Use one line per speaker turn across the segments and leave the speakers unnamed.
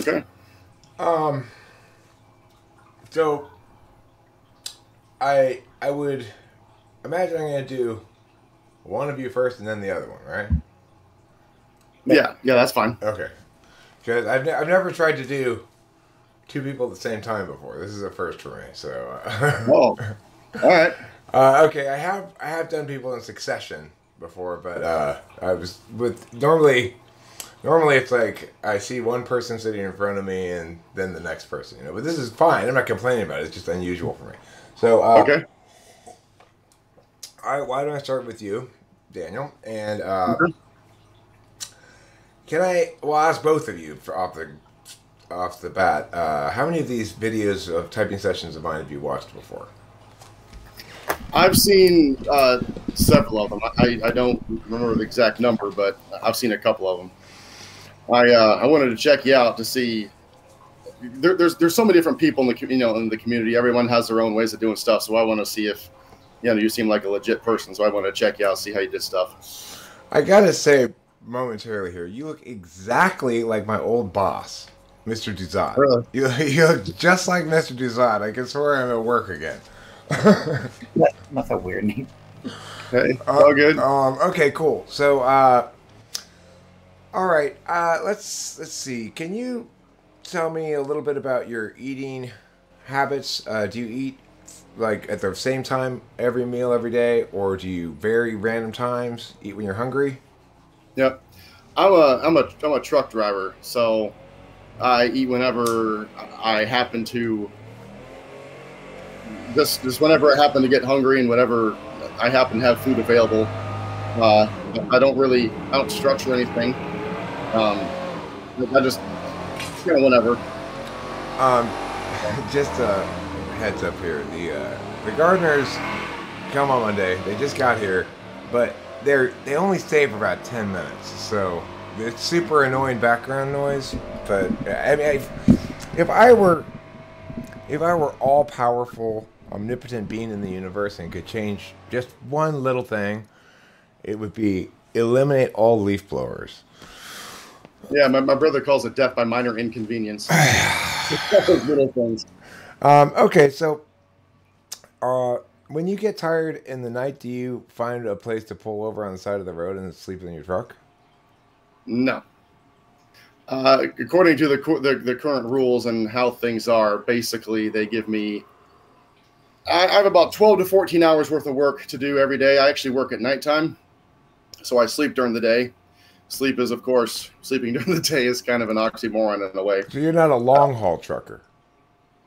Okay.
Um, so I would imagine I'm gonna do one of you first and then the other one, right?
Yeah, yeah, that's fine.
Okay. Because I've never tried to do two people at the same time before. This is a first for me. So,
Oh, all right.
okay, I have done people in succession before, but I was with normally it's like I see one person sitting in front of me and then the next person, you know. But this is fine. I'm not complaining about it. It's just unusual for me. So,
Okay.
why don't I start with you, Daniel? And
Okay.
can I? Well, I'll ask both of you off the bat. How many of these videos of typing sessions of mine have you watched before?
I've seen several of them. I don't remember the exact number, but I've seen a couple of them. I wanted to check you out to see. There's so many different people in the community. Everyone has their own ways of doing stuff. So I want to see if you seem like a legit person. So I want to check you out, see how you did stuff.
I gotta say, momentarily here, you look exactly like my old boss, Mr. Duzat.
Really?
You look just like Mr. Duzat. I can swear I'm at work again.
That's a weird name.
Okay, all good.
Okay, cool. So, all right. Let's see. Can you tell me a little bit about your eating habits? Do you eat like at the same time every meal every day, or do you vary random times? Eat when you're hungry?
Yep. I'm a truck driver, so I eat whenever I happen to. Just whenever I happen to get hungry and whenever I happen to have food available. I don't structure anything. I just whenever.
Um, just a heads up here. The gardeners come on Monday. They just got here, but they only stay for about 10 minutes. So it's super annoying background noise. But I mean, if I were all powerful, omnipotent being in the universe and could change just one little thing, it would be eliminate all leaf blowers.
Yeah, my brother calls it death by minor inconvenience. Those little things.
Okay, so when you get tired in the night, do you find a place to pull over on the side of the road and sleep in your truck?
No. According to the current rules and how things are, basically they give me. I have about 12 to 14 hours worth of work to do every day. I actually work at nighttime, so I sleep during the day. Sleep is, of course, sleeping during the day is kind of an oxymoron in a way.
So you're not a long haul trucker.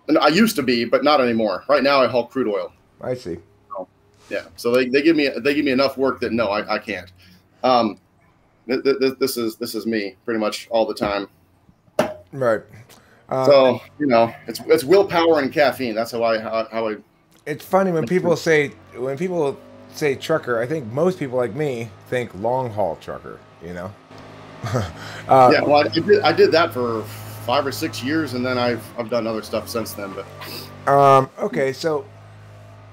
And I used to be, but not anymore. Right now, I haul crude oil.
I see.
So, yeah, so they give me enough work that no, I can't. This is me pretty much all the time.
Right.
So it's willpower and caffeine. That's how I.
It's funny when people say trucker. I think most people like me think long haul trucker. You know.
Yeah, well, I did that for 5 or 6 years, and then I've done other stuff since then. But
okay, so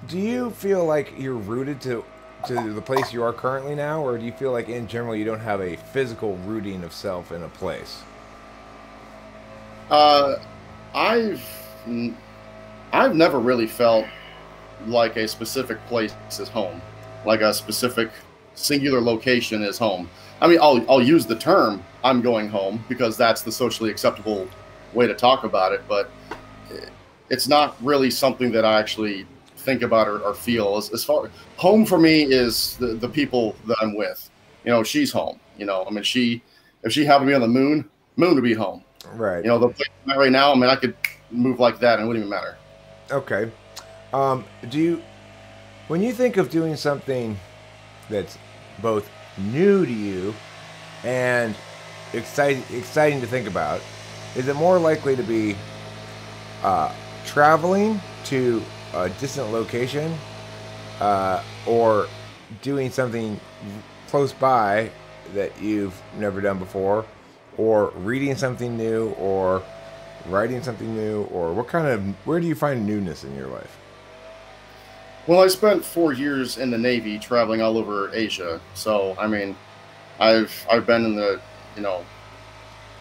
do you feel like you're rooted to the place you are currently now, or do you feel like in general you don't have a physical rooting of self in a place?
I've never really felt like a specific place is home, like a specific singular location is home. I mean, I'll use the term "I'm going home" because that's the socially acceptable way to talk about it, but it's not really something that I actually think about or feel. As far home for me is the people that I'm with. She's home. I mean, if she happened to be on the moon would be home.
Right.
The place I'm at right now, I mean, I could move like that and it wouldn't even matter.
Okay. When you think of doing something that's both new to you and exciting to think about, is it more likely to be traveling to a distant location or doing something close by that you've never done before, or reading something new, or writing something new, or where do you find newness in your life?
Well, I spent 4 years in the Navy traveling all over Asia. So, I mean, I've been in the,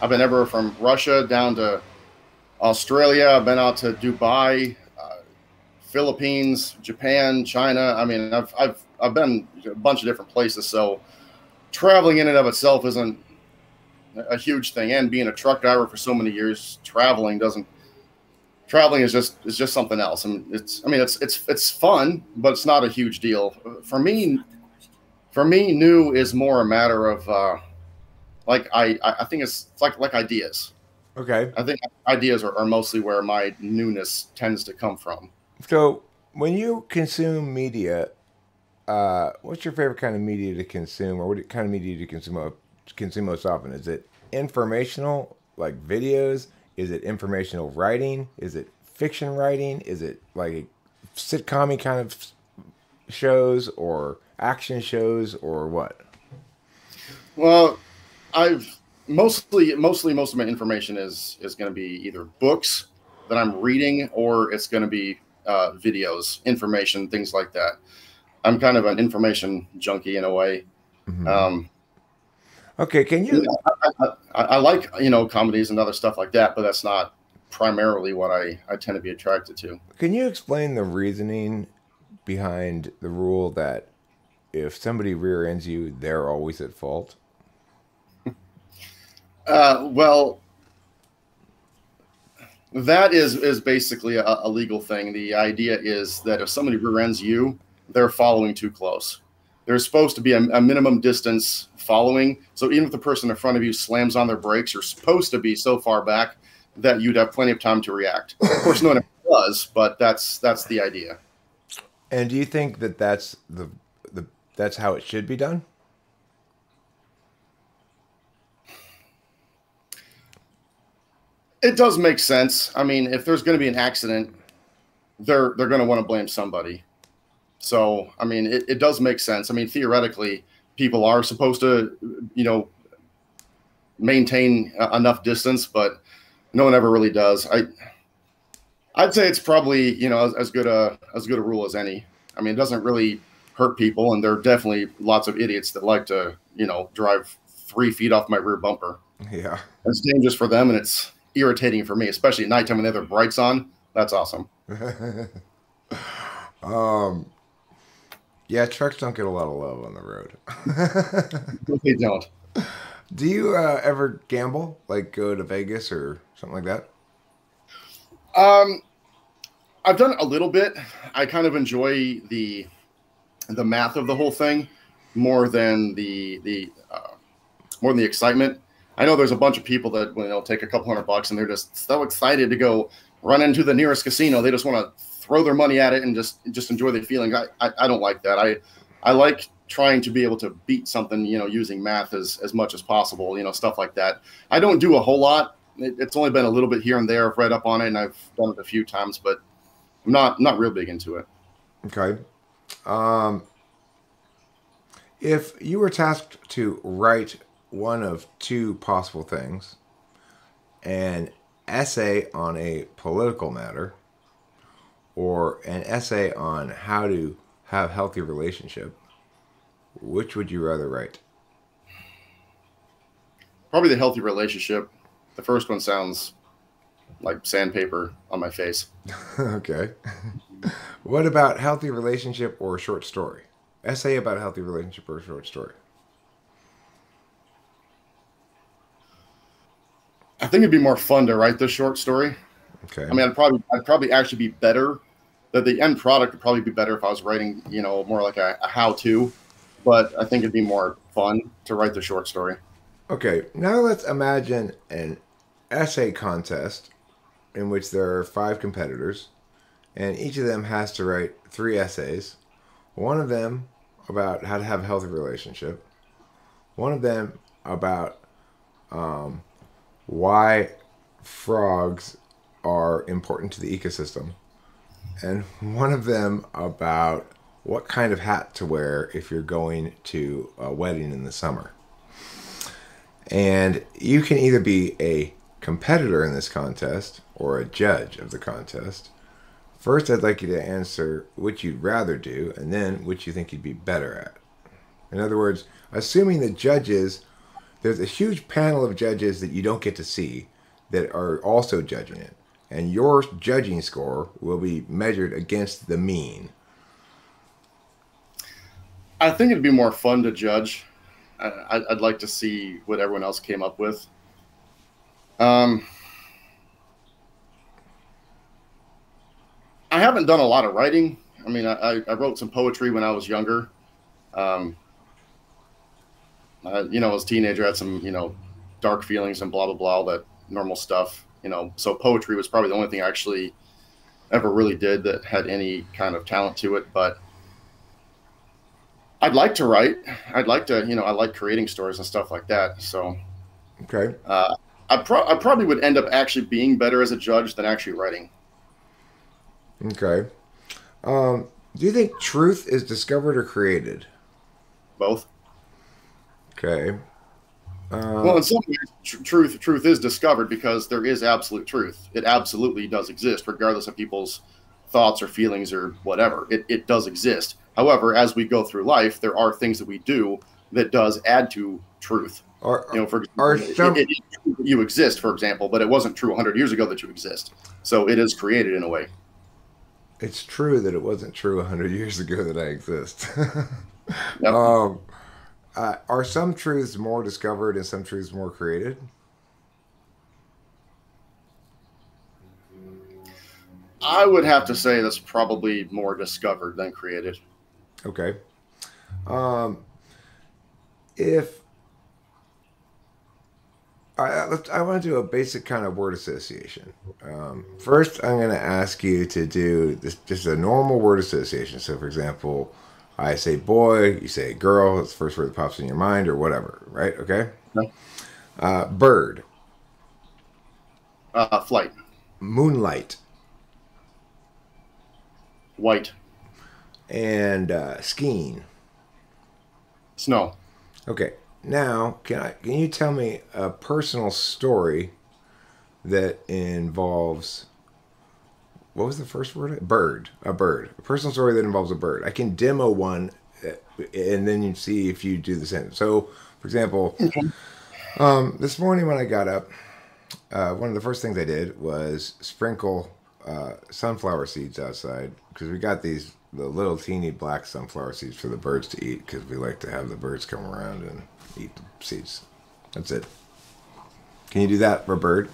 I've been everywhere from Russia down to Australia. I've been out to Dubai, Philippines, Japan, China. I mean, I've been a bunch of different places. So traveling in and of itself isn't a huge thing. And being a truck driver for so many years, traveling is just something else. And it's fun, but it's not a huge deal. For me, new is more a matter of I think it's like ideas.
Okay.
I think ideas are mostly where my newness tends to come from.
So when you consume media, what's your favorite kind of media to consume, or what kind of media do you consume most often? Is it informational, like videos? Is it informational writing? Is it fiction writing? Is it like sitcom-y kind of shows, or action shows, or what?
Well, most of my information is going to be either books that I'm reading, or it's going to be videos, information, things like that. I'm kind of an information junkie in a way.
Mm-hmm. Okay, can you?
I like comedies and other stuff like that, but that's not primarily what I tend to be attracted to.
Can you explain the reasoning behind the rule that if somebody rear ends you, they're always at fault?
Well, that is basically a legal thing. The idea is that if somebody rear ends you, they're following too close. There's supposed to be a minimum distance following. So even if the person in front of you slams on their brakes, you're supposed to be so far back that you'd have plenty of time to react. Of course, no one ever does, but that's the idea.
And do you think that that's that's how it should be done?
It does make sense. I mean, if there's going to be an accident, they're going to want to blame somebody. So, I mean, it does make sense. I mean, theoretically, people are supposed to, maintain enough distance, but no one ever really does. I'd say it's probably, as good a rule as any. I mean, it doesn't really hurt people, and there are definitely lots of idiots that like to, drive 3 feet off my rear bumper.
Yeah.
It's dangerous for them, and it's irritating for me, especially at nighttime when they have their brights on. That's awesome.
Yeah, trucks don't get a lot of love on the road.
They don't.
Do you ever gamble, like go to Vegas or something like that?
I've done a little bit. I kind of enjoy the math of the whole thing more than the excitement. I know there's a bunch of people that take a couple $100 and they're just so excited to go run into the nearest casino. They just want to throw their money at it and just enjoy the feeling. I don't like that. I like trying to be able to beat something, using math as much as possible, stuff like that. I don't do a whole lot. It's only been a little bit here and there. I've read up on it and I've done it a few times, but I'm not real big into it.
Okay. If you were tasked to write one of two possible things, an essay on a political matter or an essay on how to have a healthy relationship, which would you rather write?
Probably the healthy relationship. The first one sounds like sandpaper on my face.
Okay. What about healthy relationship or short story? Essay about a healthy relationship or a short story?
I think it'd be more fun to write this short story.
Okay.
I mean, I'd probably actually be better. That the end product would probably be better if I was writing, more like a how-to. But I think it'd be more fun to write the short story.
Okay. Now let's imagine an essay contest in which there are 5 competitors, and each of them has to write 3 essays. One of them about how to have a healthy relationship. One of them about why frogs are important to the ecosystem. And one of them about what kind of hat to wear if you're going to a wedding in the summer. And you can either be a competitor in this contest or a judge of the contest. First, I'd like you to answer which you'd rather do, and then which you think you'd be better at. In other words, assuming the judges there's a huge panel of judges that you don't get to see that are also judging it. And your judging score will be measured against the mean.
I think it'd be more fun to judge. I'd like to see what everyone else came up with. I haven't done a lot of writing. I mean, I wrote some poetry when I was younger. You know, as a teenager, I had some, you know, dark feelings and blah, blah, blah, all that normal stuff, you know. So poetry was probably the only thing I actually ever really did that had any kind of talent to it. But I'd like to write. I'd like to, you know, I like creating stories and stuff like that. So
Okay.
I probably would end up actually being better as a judge than actually writing.
Okay. Do you think truth is discovered or created?
Both.
Okay.
Well, in some ways, truth is discovered because there is absolute truth. It absolutely does exist, regardless of people's thoughts or feelings or whatever. It does exist. However, as we go through life, there are things that we do that does add to truth. You know, for example, you exist, for example, but it wasn't true 100 years ago that you exist. So it is created in a way.
It's true that it wasn't true 100 years ago that I exist.
Yep.
Are some truths more discovered and some truths more created?
I would have to say that's probably more discovered than created.
Okay. If I want to do a basic kind of word association. First, I'm going to ask you to do this, just a normal word association. So, for example, I say boy, you say girl. It's the first word that pops in your mind, or whatever. Right? Okay.
Okay.
Bird.
Flight.
Moonlight.
White.
And skiing.
Snow.
Okay. Now, can you tell me a personal story that involves, what was the first word? Bird. A bird. A personal story that involves a bird. I can demo one, and then you see if you do the same. So, for example, this morning when I got up, one of the first things I did was sprinkle sunflower seeds outside, because we got the little teeny black sunflower seeds for the birds to eat, because we like to have the birds come around and eat the seeds. That's it. Can you do that for a bird?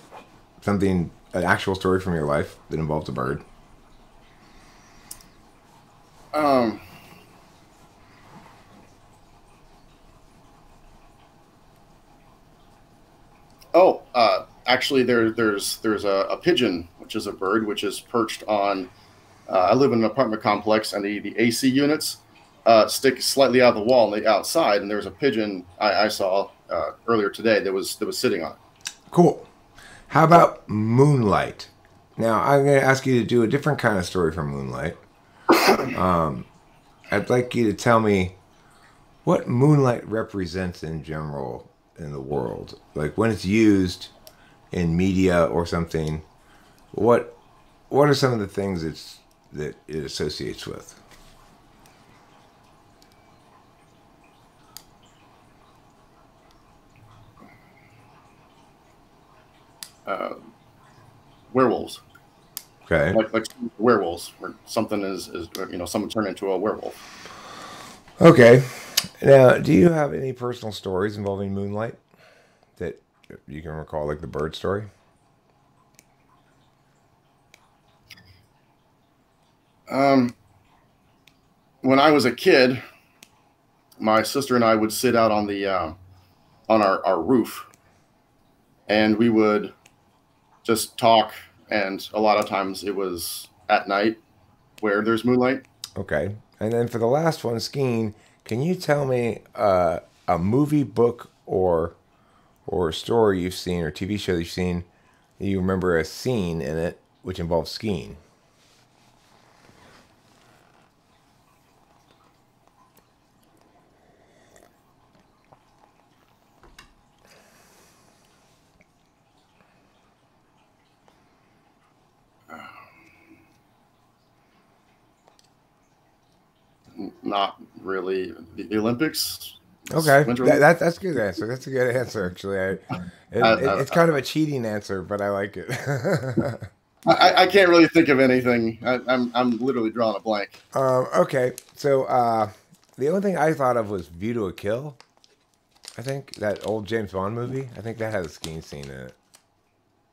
Something, an actual story from your life that involves a bird?
Actually, there's a pigeon, which is a bird, which is perched on. I live in an apartment complex, and the AC units stick slightly out of the wall on the outside, and there's a pigeon I saw earlier today that was sitting on it.
Cool. How about Moonlight? Now, I'm going to ask you to do a different kind of story from Moonlight. I'd like you to tell me what Moonlight represents in general in the world. Like when it's used in media or something, what are some of the things that it associates with?
Werewolves.
Okay.
Like werewolves, where something is you know, someone turned into a werewolf.
Okay. Now, do you have any personal stories involving Moonlight that you can recall, like the bird story?
When I was a kid, my sister and I would sit out on the on our roof, and we would just talk. And a lot of times it was at night where there's moonlight.
Okay. And then for the last one, skiing, can you tell me a movie, book, or story you've seen, or TV show you've seen, that you remember a scene in it which involves skiing?
Not really. The Olympics,
Okay,
Winter
that's a good answer. That's a good answer, actually. It's kind of a cheating answer, but I like it.
I can't really think of anything. I'm literally drawing a blank.
Okay, so the only thing I thought of was View to a Kill. I think that old James Bond movie. I think that has a skiing scene in it.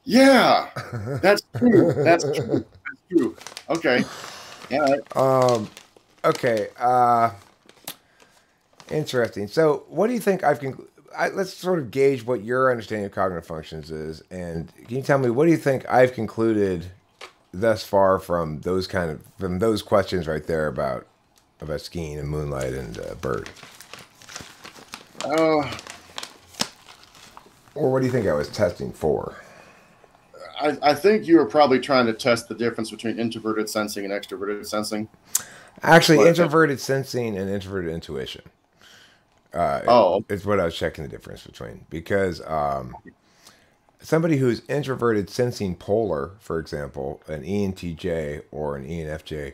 Yeah, that's true. That's true. That's true. Okay. Yeah.
Okay. Interesting. So, what do you think let's sort of gauge what your understanding of cognitive functions is, and can you tell me what do you think I've concluded thus far from those questions right there about skiing and Moonlight and Bird?
Uh,
Or what do you think I was testing for?
I think you were probably trying to test the difference between introverted sensing and extroverted sensing.
Actually,
But,
introverted sensing and introverted intuition. It's what I was checking the difference between, because somebody who's introverted sensing polar, for example, an ENTJ or an ENFJ,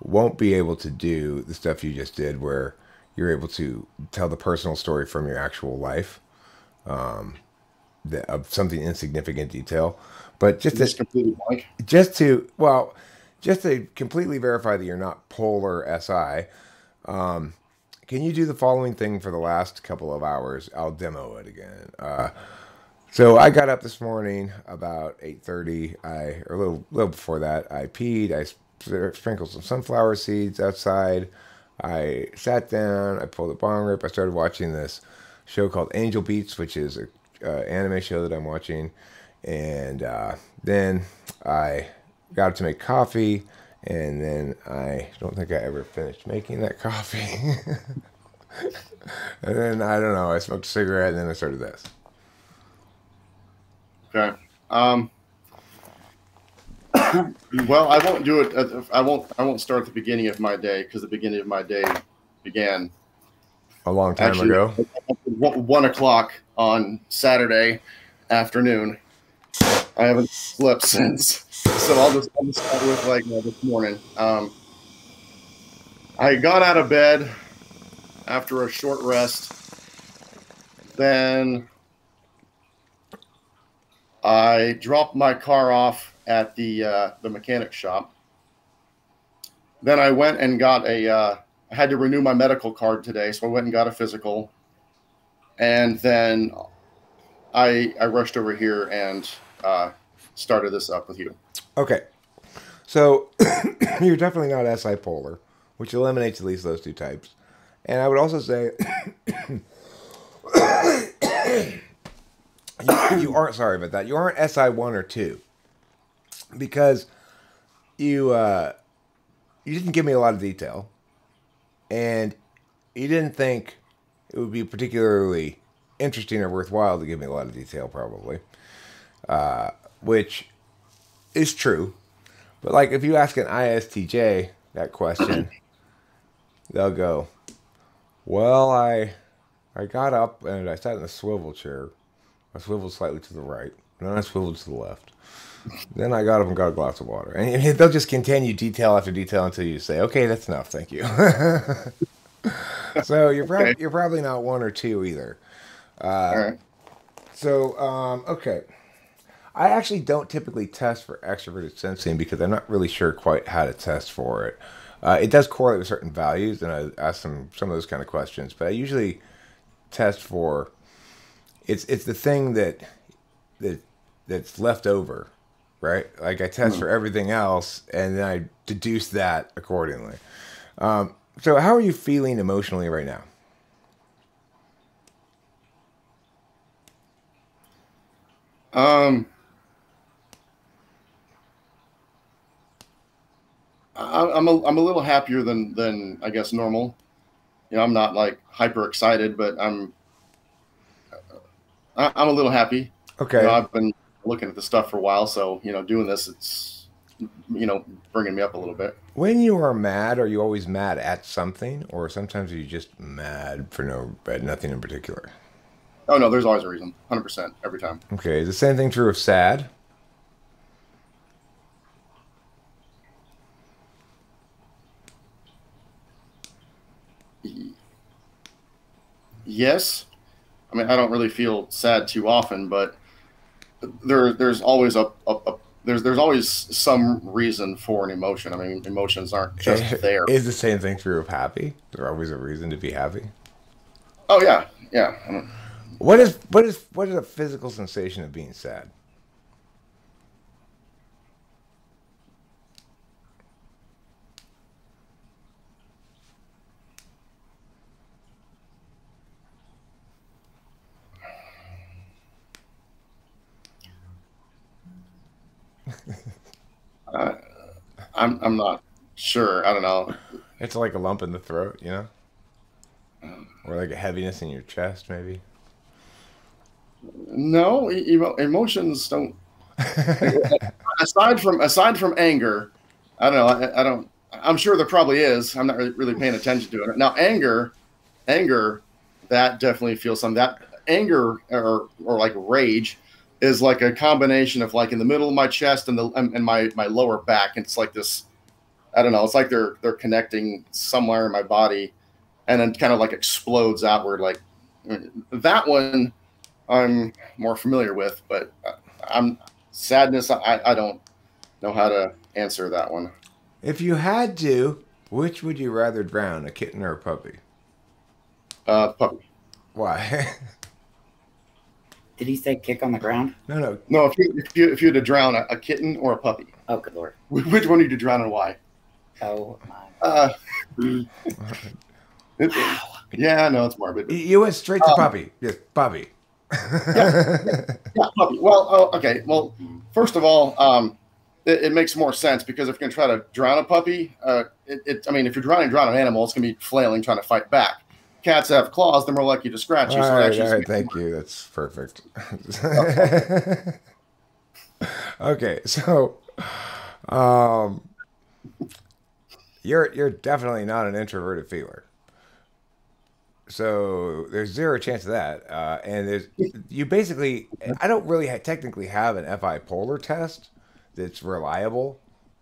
won't be able to do the stuff you just did, where you're able to tell the personal story from your actual life, of something insignificant detail. But just
completely blank.
just to completely verify that you're not polar SI, can you do the following thing for the last couple of hours? I'll demo it again. So I got up this morning about 8:30. Or a little before that, I peed. I sprinkled some sunflower seeds outside. I sat down. I pulled a bong rip. I started watching this show called Angel Beats, which is a anime show that I'm watching. And then I got to make coffee, and then I don't think I ever finished making that coffee. And then, I don't know, I smoked a cigarette, and then I started this.
Okay. Well, I won't do it. I won't start at the beginning of my day, because the beginning of my day began
A long time ago.
1 o'clock on Saturday afternoon. I haven't slept since, so I'll just start with this morning. I got out of bed after a short rest. Then I dropped my car off at the mechanic shop. Then I went and got I had to renew my medical card today, so I went and got a physical. And then I rushed over here and started this up with you.
Okay. So you're definitely not SI polar, which eliminates at least those two types. And I would also say you aren't, sorry about that, you aren't SI 1 or 2, because you didn't give me a lot of detail, and you didn't think it would be particularly interesting or worthwhile to give me a lot of detail, probably, which is true. But like, if you ask an ISTJ that question, they'll go, well, I got up and I sat in a swivel chair. I swiveled slightly to the right, and then I swiveled to the left. Then I got up and got a glass of water. And they'll just continue detail after detail until you say, okay, that's enough, thank you. So you're probably not 1 or 2 either.
All right.
So, okay. I actually don't typically test for extroverted sensing, because I'm not really sure quite how to test for it. It does correlate with certain values, and I ask some of those kind of questions. But I usually test for it's the thing that's left over, right? Like, I test for everything else, and then I deduce that accordingly. So how are you feeling emotionally right now?
I'm a little happier than I guess normal. I'm not like hyper excited, but I'm a little happy.
Okay.
I've been looking at the stuff for a while, so doing this, it's bringing me up a little bit.
When you are mad, are you always mad at something, or sometimes are you just mad for nothing in particular?
Oh no, there's always a reason. 100% every time.
Okay. Is the same thing true of sad?
yes. I mean, I don't really feel sad too often, but there's always there's always some reason for an emotion. I mean, emotions aren't just there.
Is the same thing true of happy? There's always a reason to be happy.
Oh yeah, yeah. I mean,
What is a physical sensation of being sad?
uh, I'm not sure. I don't know.
It's like a lump in the throat, you know, or like a heaviness in your chest, maybe.
No, emotions don't. Aside from anger, I don't know. I don't. I'm sure there probably is. I'm not really paying attention to it now. Anger, that definitely feels some. That anger or like rage is like a combination of like in the middle of my chest and my lower back. It's like this. I don't know. It's like they're connecting somewhere in my body, and then kind of like explodes outward. Like that one, I'm more familiar with, but I'm sadness. I don't know how to answer that one.
If you had to, which would you rather drown, a kitten or a puppy?
Puppy.
Why?
Did he say kick on the ground?
No.
No, if you had to drown a kitten or a puppy,
Oh, good lord.
which one would you drown and why?
Oh, my.
Yeah, no, it's morbid.
You went straight to puppy. Yes, puppy.
Yeah, puppy. Well, okay. Well, first of all, it makes more sense because if you're going to try to drown a puppy, I mean, if you're drown an animal, it's going to be flailing, trying to fight back. Cats have claws; they're more likely to scratch you.
All
So
right, thank you. That's perfect. Okay, so you're definitely not an introverted feeler. So there's zero chance of that. And you basically, I don't really technically have an FI polar test that's reliable,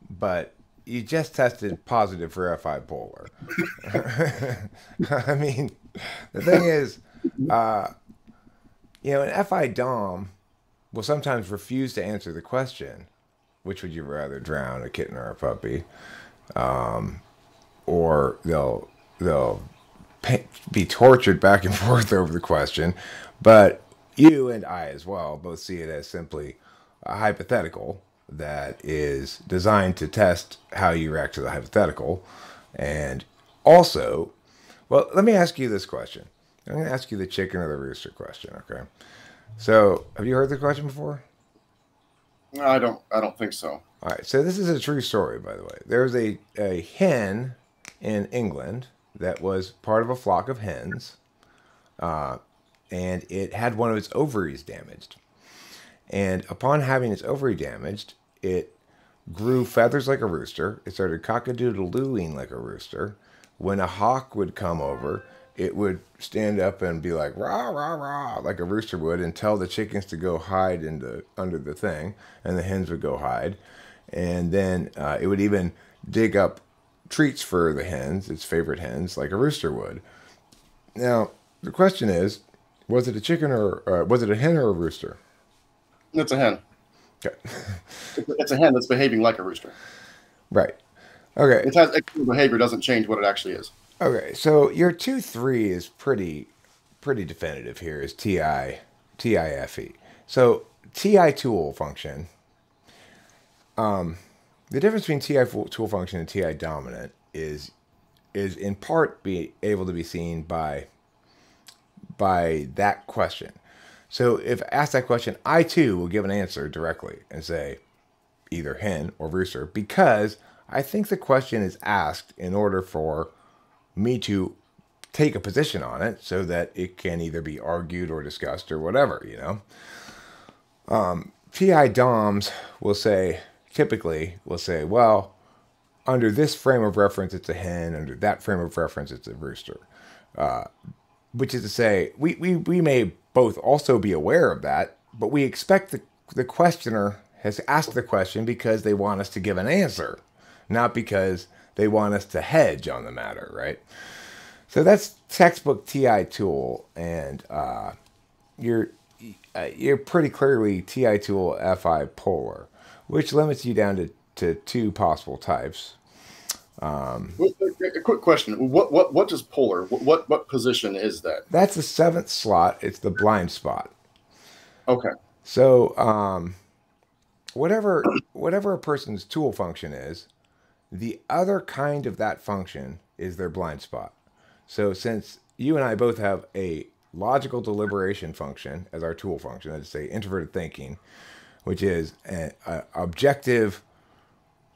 but you just tested positive for FI polar. I mean, the thing is, an FI Dom will sometimes refuse to answer the question, which would you rather drown, a kitten or a puppy? Or they'll be tortured back and forth over the question. But you and I as well both see it as simply a hypothetical that is designed to test how you react to the hypothetical. And also, well, let me ask you this question. I'm going to ask you the chicken or the rooster question, okay? So, have you heard the question before?
I don't think so.
All right, so this is a true story, by the way. There was a hen in England that was part of a flock of hens, and it had one of its ovaries damaged. And upon having its ovary damaged, it grew feathers like a rooster. It started cock-a-doodle-dooing like a rooster. When a hawk would come over, it would stand up and be like, rah, rah, rah, like a rooster would, and tell the chickens to go hide under the thing, and the hens would go hide. And then it would even dig up treats for the hens, its favorite hens, like a rooster would. Now, the question is, was it a chicken or was it a hen or a rooster?
It's a hen.
Okay.
It's a hen that's behaving like a rooster.
Right. Okay.
It has external behavior, doesn't change what it actually is.
Okay. So your 2-3 is pretty definitive here. Is TIFE. So TI tool function. The difference between TI tool function and TI dominant is in part be able to be seen by that question. So if asked that question, I too will give an answer directly and say either hen or rooster, because I think the question is asked in order for me to take a position on it so that it can either be argued or discussed or whatever, TI DOMs typically will say, well, under this frame of reference, it's a hen. Under that frame of reference, it's a rooster. Which is to say, we may both also be aware of that, but we expect the questioner has asked the question because they want us to give an answer, not because they want us to hedge on the matter, right? So that's textbook TI tool, and you're pretty clearly TI tool FI polar, which limits you down to 2 possible types.
A quick question: what is polar? What position is that?
That's the 7th slot. It's the blind spot.
Okay.
So whatever a person's tool function is, the other kind of that function is their blind spot. So since you and I both have a logical deliberation function as our tool function, let's say introverted thinking, which is a objective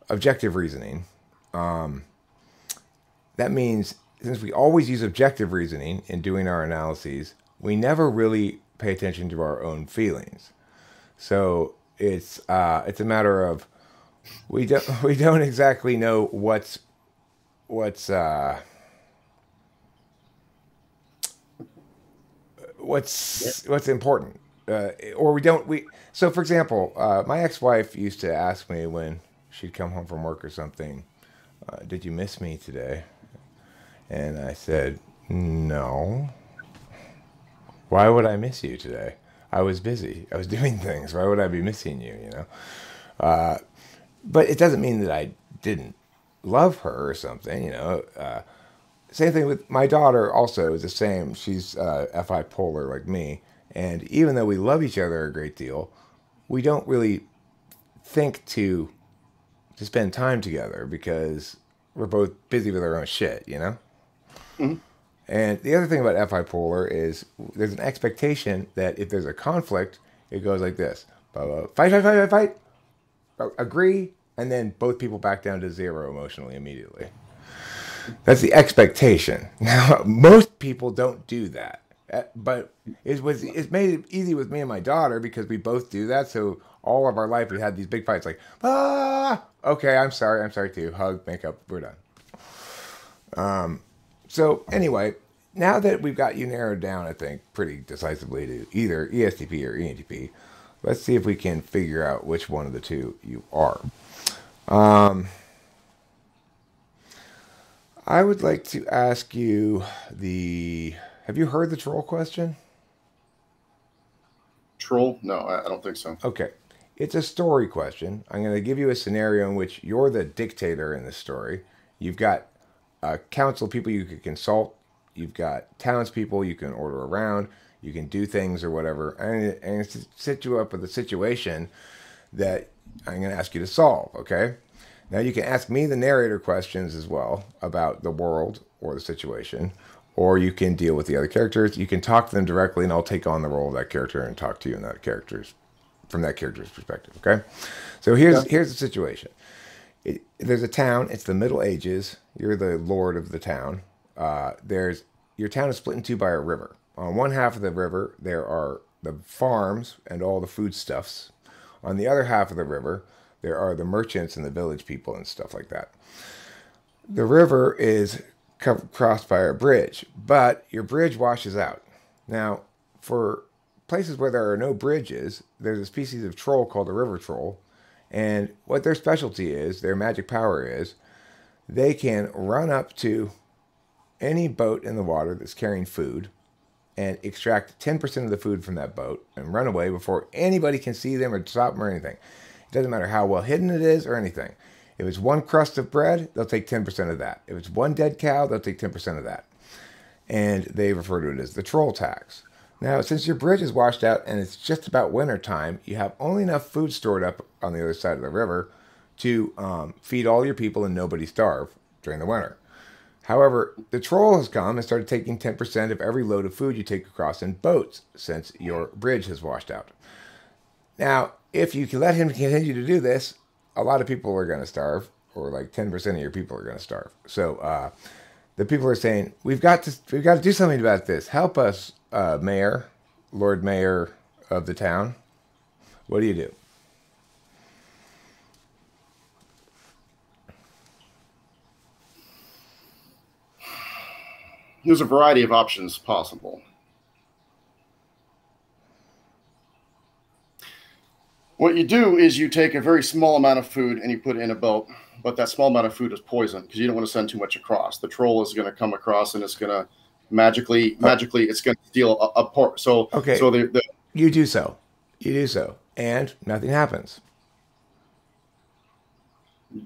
reasoning. That means since we always use objective reasoning in doing our analyses, we never really pay attention to our own feelings. So it's a matter of we don't exactly know what's important, or we. So for example, my ex-wife used to ask me when she'd come home from work or something, "Did you miss me today?" And I said, "No. Why would I miss you today? I was busy. I was doing things. Why would I be missing you? You know." But it doesn't mean that I didn't love her or something. You know. Same thing with my daughter. Also, is the same. She's FI polar like me, and even though we love each other a great deal, we don't really think to spend time together because we're both busy with our own shit. You know. Mm-hmm. And the other thing about FI polar is there's an expectation that if there's a conflict, it goes like this: fight, agree, and then both people back down to 0 emotionally immediately. That's the expectation. Now, most people don't do that, but it's made it easy with me and my daughter because we both do that. So all of our life we had these big fights, like okay, I'm sorry too, hug, make up, we're done. So anyway, now that we've got you narrowed down, I think pretty decisively to either ESTP or ENTP, let's see if we can figure out which one of the two you are. I would like to ask you have you heard the troll question?
Troll? No, I don't think so.
Okay. It's a story question. I'm going to give you a scenario in which you're the dictator in the story. You've got a council of people you could consult. You've got townspeople you can order around. You can do things or whatever. And set you up with a situation that I'm going to ask you to solve, okay? Now, you can ask me the narrator questions as well about the world or the situation, or you can deal with the other characters. You can talk to them directly, and I'll take on the role of that character and talk to you in from that character's perspective, okay? So here's the situation. There's a town. It's the Middle Ages. You're the lord of the town. Your town is split in two by a river. On one half of the river, there are the farms and all the foodstuffs. On the other half of the river, there are the merchants and the village people and stuff like that. The river is crossed by a bridge, but your bridge washes out. Now, for places where there are no bridges, there's a species of troll called a river troll, and what their specialty is, their magic power is, they can run up to any boat in the water that's carrying food and extract 10% of the food from that boat and run away before anybody can see them or stop them or anything. It doesn't matter how well hidden it is or anything. If it's one crust of bread, they'll take 10% of that. If it's one dead cow, they'll take 10% of that. And they refer to it as the troll tax. Now, since your bridge is washed out and it's just about winter time, you have only enough food stored up on the other side of the river to feed all your people and nobody starve during the winter. However, the troll has come and started taking 10% of every load of food you take across in boats since your bridge has washed out. Now, if you can let him continue to do this, a lot of people are going to starve, or like 10% of your people are going to starve. So the people are saying, we've got to do something about this. Help us, Mayor, Lord Mayor of the town. What do you do?
There's a variety of options possible. What you do is you take a very small amount of food and you put it in a boat, but that small amount of food is poison because you don't want to send too much across. The troll is going to come across and it's going to magically, it's going to steal a part. So,
okay,
so
you do so, and nothing happens.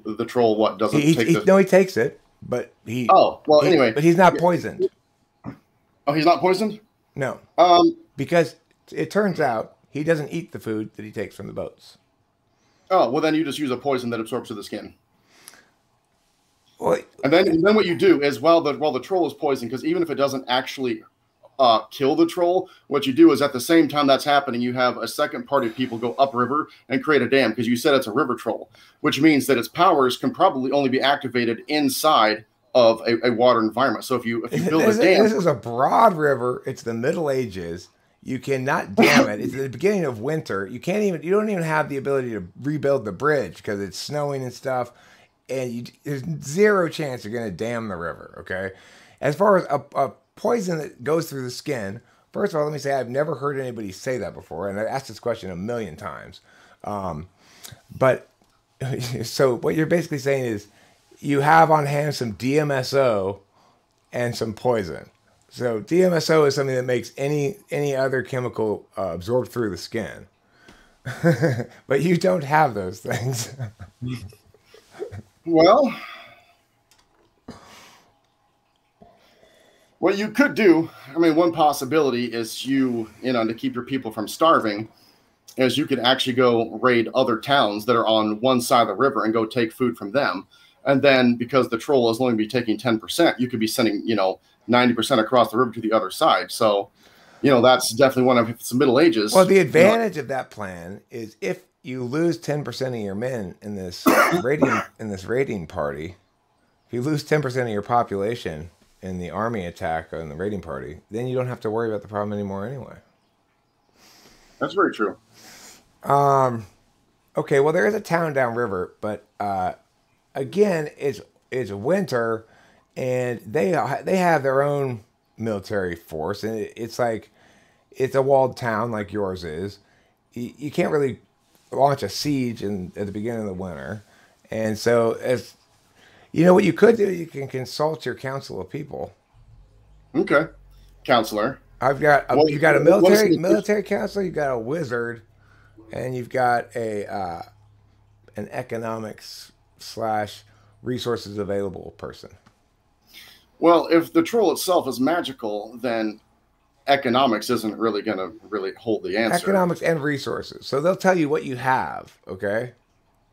The troll, what doesn't take the...
No, he takes it, but he.
Oh, well, anyway,
but he's not poisoned.
Oh, he's not poisoned?
No, because it turns out he doesn't eat the food that he takes from the boats.
Oh, well, then you just use a poison that absorbs to the skin.
Well,
and then what you do is while the troll is poisoned, because even if it doesn't actually kill the troll, what you do is at the same time that's happening, you have a second party of people go upriver and create a dam, because you said it's a river troll, which means that its powers can probably only be activated inside of a water environment. So if you build a dam...
This is a broad river. It's the Middle Ages. You cannot dam it. It's the beginning of winter. You don't even have the ability to rebuild the bridge because it's snowing and stuff. And there's zero chance you're going to dam the river, okay? As far as a poison that goes through the skin, first of all, let me say I've never heard anybody say that before, and I've asked this question a million times. But so what you're basically saying is you have on hand some DMSO and some poison. So DMSO is something that makes any other chemical absorb through the skin. But you don't have those things.
Well, what you could do, I mean, one possibility is to keep your people from starving, is you could actually go raid other towns that are on one side of the river and go take food from them. And then because the troll is only be taking 10%, you could be sending, 90% across the river to the other side. So, that's definitely one of the Middle Ages.
Well, the advantage of that plan is if you lose 10% of your men in this raiding party, if you lose 10% of your population in the army attack on the raiding party, then you don't have to worry about the problem anymore anyway.
That's very true.
Okay, well, there is a town downriver, but again, it's winter, and they have their own military force, and it's a walled town like yours is. You can't really launch a siege at the beginning of the winter, and so what you could do, you can consult your council of people. Okay,
counselor.
You've got a military counselor, you've got a wizard, and you've got an economics / resources available person.
Well, if the troll itself is magical, then economics isn't really going to hold the answer.
Economics and resources. So they'll tell you what you have, okay?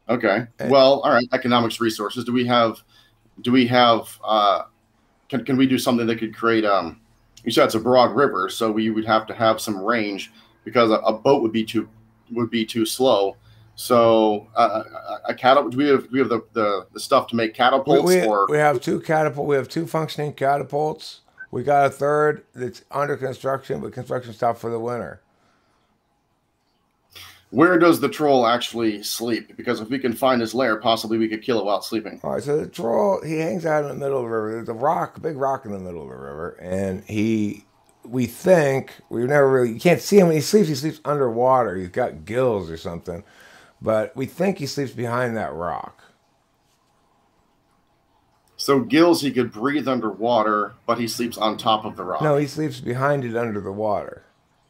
Okay. Well, all right, economics, resources. Can we do something that could create you said it's a broad river, so we would have to have some range because a boat would be too slow. So a catapult. Do we have the stuff to make catapults?
We have two functioning catapults. We got a third that's under construction, but construction stopped for the winter.
Where does the troll actually sleep? Because if we can find his lair, possibly we could kill it while sleeping.
All right, so the troll, he hangs out in the middle of the river. There's a big rock in the middle of the river, and you can't see him when he sleeps underwater. He's got gills or something. But we think he sleeps behind that rock.
So gills, he could breathe underwater, but he sleeps on top of the rock.
No, he sleeps behind it under the water.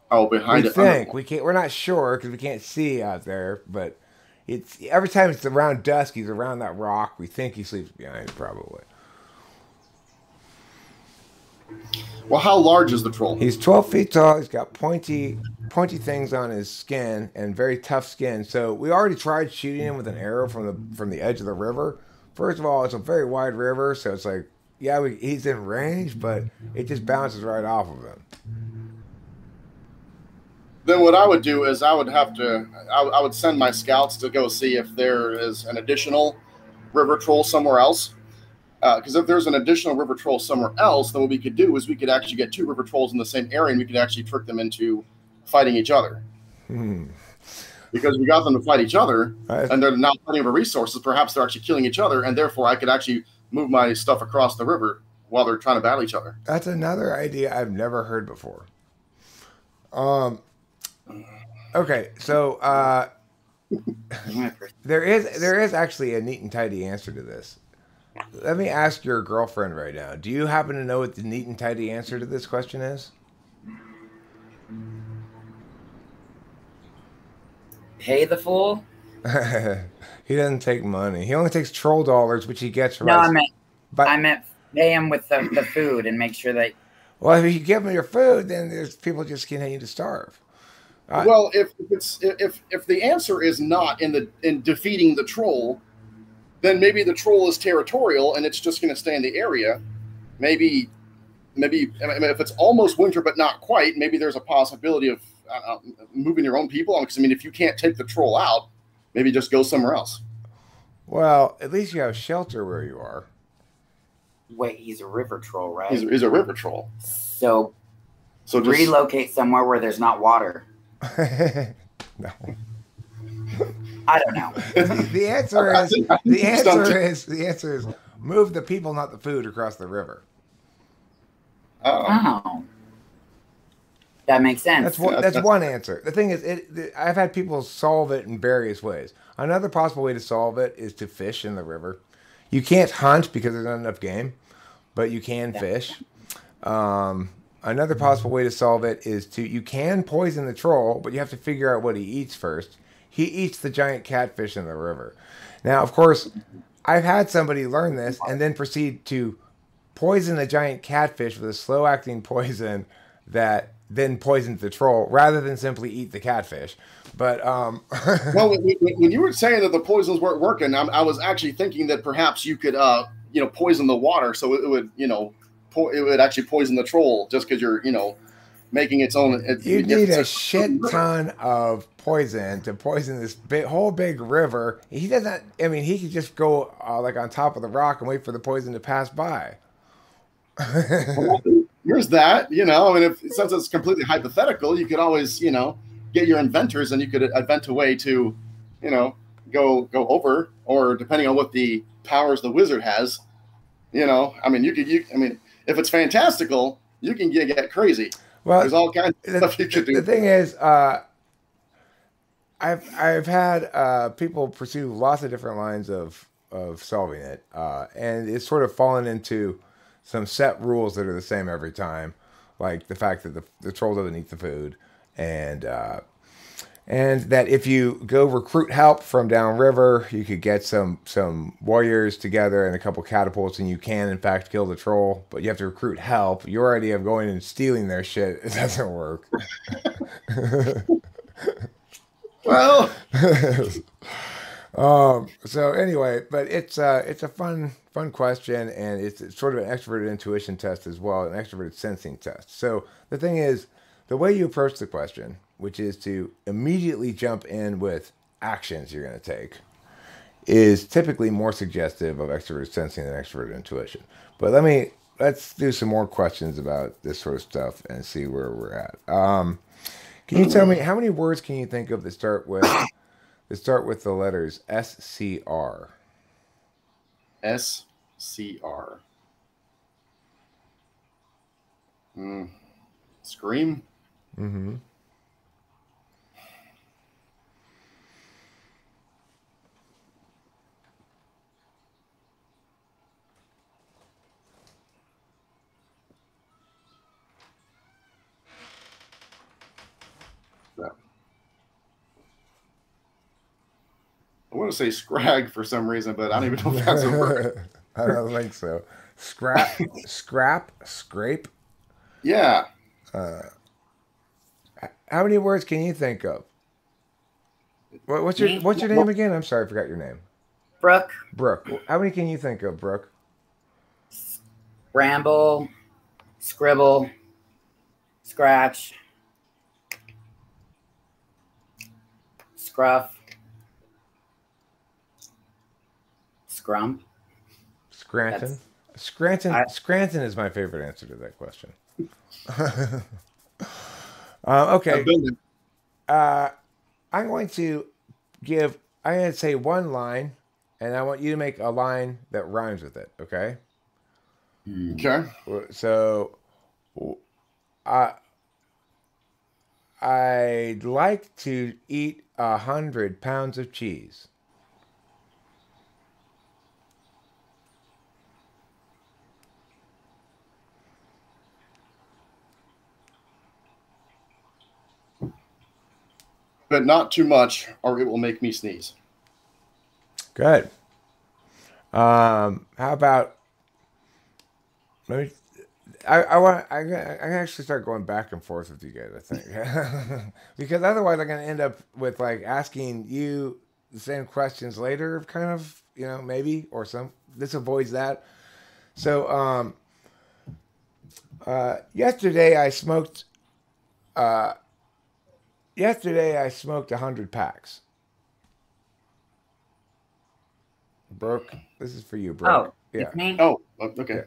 Oh, behind it.
We're not sure because we can't see out there. But every time it's around dusk, he's around that rock. We think he sleeps behind it, probably.
Well, how large is the troll?
He's 12 feet tall. He's got pointy things on his skin and very tough skin. So we already tried shooting him with an arrow from the edge of the river. First of all, it's a very wide river, so it's like, yeah, he's in range, but it just bounces right off of him.
Then what I would do is I would send my scouts to go see if there is an additional river troll somewhere else. Because if there's an additional river troll somewhere else, then what we could do is we could actually get two river trolls in the same area, and we could actually trick them into fighting each other. Because we got them to fight each other, and they're now fighting over resources. Perhaps they're actually killing each other, and therefore I could actually move my stuff across the river while they're trying to battle each other.
That's another idea I've never heard before. Okay, so There is actually a neat and tidy answer to this. Let me ask your girlfriend right now. Do you happen to know what the neat and tidy answer to this question is?
Pay the fool?
He doesn't take money. He only takes troll dollars, which he gets from
No,
us.
I meant pay him with the food and make sure that.
Well, if you give them your food, then there's people just continue to starve.
Well, if the answer is not in defeating the troll, then maybe the troll is territorial and it's just going to stay in the area. Maybe if it's almost winter but not quite, maybe there's a possibility of moving your own people. Because I mean, if you can't take the troll out, maybe just go somewhere else.
Well, at least you have shelter where you are.
Wait, he's a river troll, right?
He's a river troll.
So
just
relocate somewhere where there's not water.
No.
I don't know.
The answer is move the people, not the food, across the river.
Oh. That makes sense.
That's one answer. The thing is, I've had people solve it in various ways. Another possible way to solve it is to fish in the river. You can't hunt because there's not enough game, but you can fish. Another possible way to solve it is you can poison the troll, but you have to figure out what he eats first. He eats the giant catfish in the river. Now, of course, I've had somebody learn this and then proceed to poison the giant catfish with a slow-acting poison that then poisons the troll, rather than simply eat the catfish. But
well, when you were saying that the poisons weren't working, I was actually thinking that perhaps you could poison the water, so it would it would actually poison the troll just because you're making its own.
You need a shit ton of poison to poison this whole big river. He doesn't. I mean, he could just go like on top of the rock and wait for the poison to pass by.
Well, here's that. I mean, since it's completely hypothetical, you could always get your inventors and you could invent a way to go over, or depending on what the powers the wizard has. I mean, if it's fantastical, you can get crazy. Well, there's all kinds of stuff you could do.
The thing is, I've had people pursue lots of different lines of solving it, and it's sort of fallen into some set rules that are the same every time, like the fact that the troll doesn't eat the food, and that if you go recruit help from downriver, you could get some warriors together and a couple catapults, and you can in fact kill the troll, but you have to recruit help. Your idea of going and stealing their shit, it doesn't work.
Well,
so anyway, but it's a fun question, and it's sort of an extroverted intuition test as well, an extroverted sensing test. So the thing is, the way you approach the question, which is to immediately jump in with actions you're going to take, is typically more suggestive of extroverted sensing than extroverted intuition. But let's do some more questions about this sort of stuff and see where we're at. Can you tell me how many words can you think of that start with the letters SCR?
SCR. Scream.
Mm-hmm.
I want to say scrag for some reason, but I don't even know if that's a word.
I don't think so. Scrap, scrape.
Yeah.
How many words can you think of? What's your name again? I'm sorry, I forgot your name.
Brook.
Brook. How many can you think of, Brook?
Ramble, scribble, scratch, scruff, scrump.
Scranton. Scranton is my favorite answer to that question. Okay. I'm going to say one line, and I want you to make a line that rhymes with it. Okay.
Okay.
So, I'd like to eat 100 pounds of cheese.
But not too much, or it will make me sneeze.
Good. How about? Let me. I can actually start going back and forth with you guys. I think because otherwise I'm gonna end up with like asking you the same questions later, kind of, maybe, or some. This avoids that. So yesterday I smoked. Yesterday I smoked 100 packs. Brook, this is for you, Brook.
Oh,
Yeah.
it's me?
Oh, okay.
Yeah.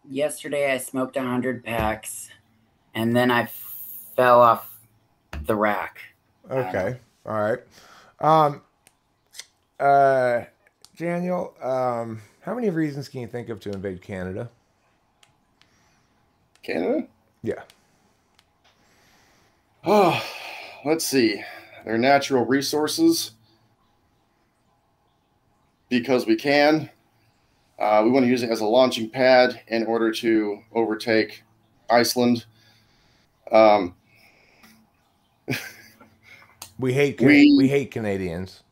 Yesterday I smoked 100 packs, and then I fell off the rack.
Okay. All right. Um, Daniel, how many reasons can you think of to invade Canada?
Canada?
Yeah.
Oh, let's see. Their natural resources, because we can. We want to use it as a launching pad in order to overtake Iceland.
We hate
We-
hate Canadians.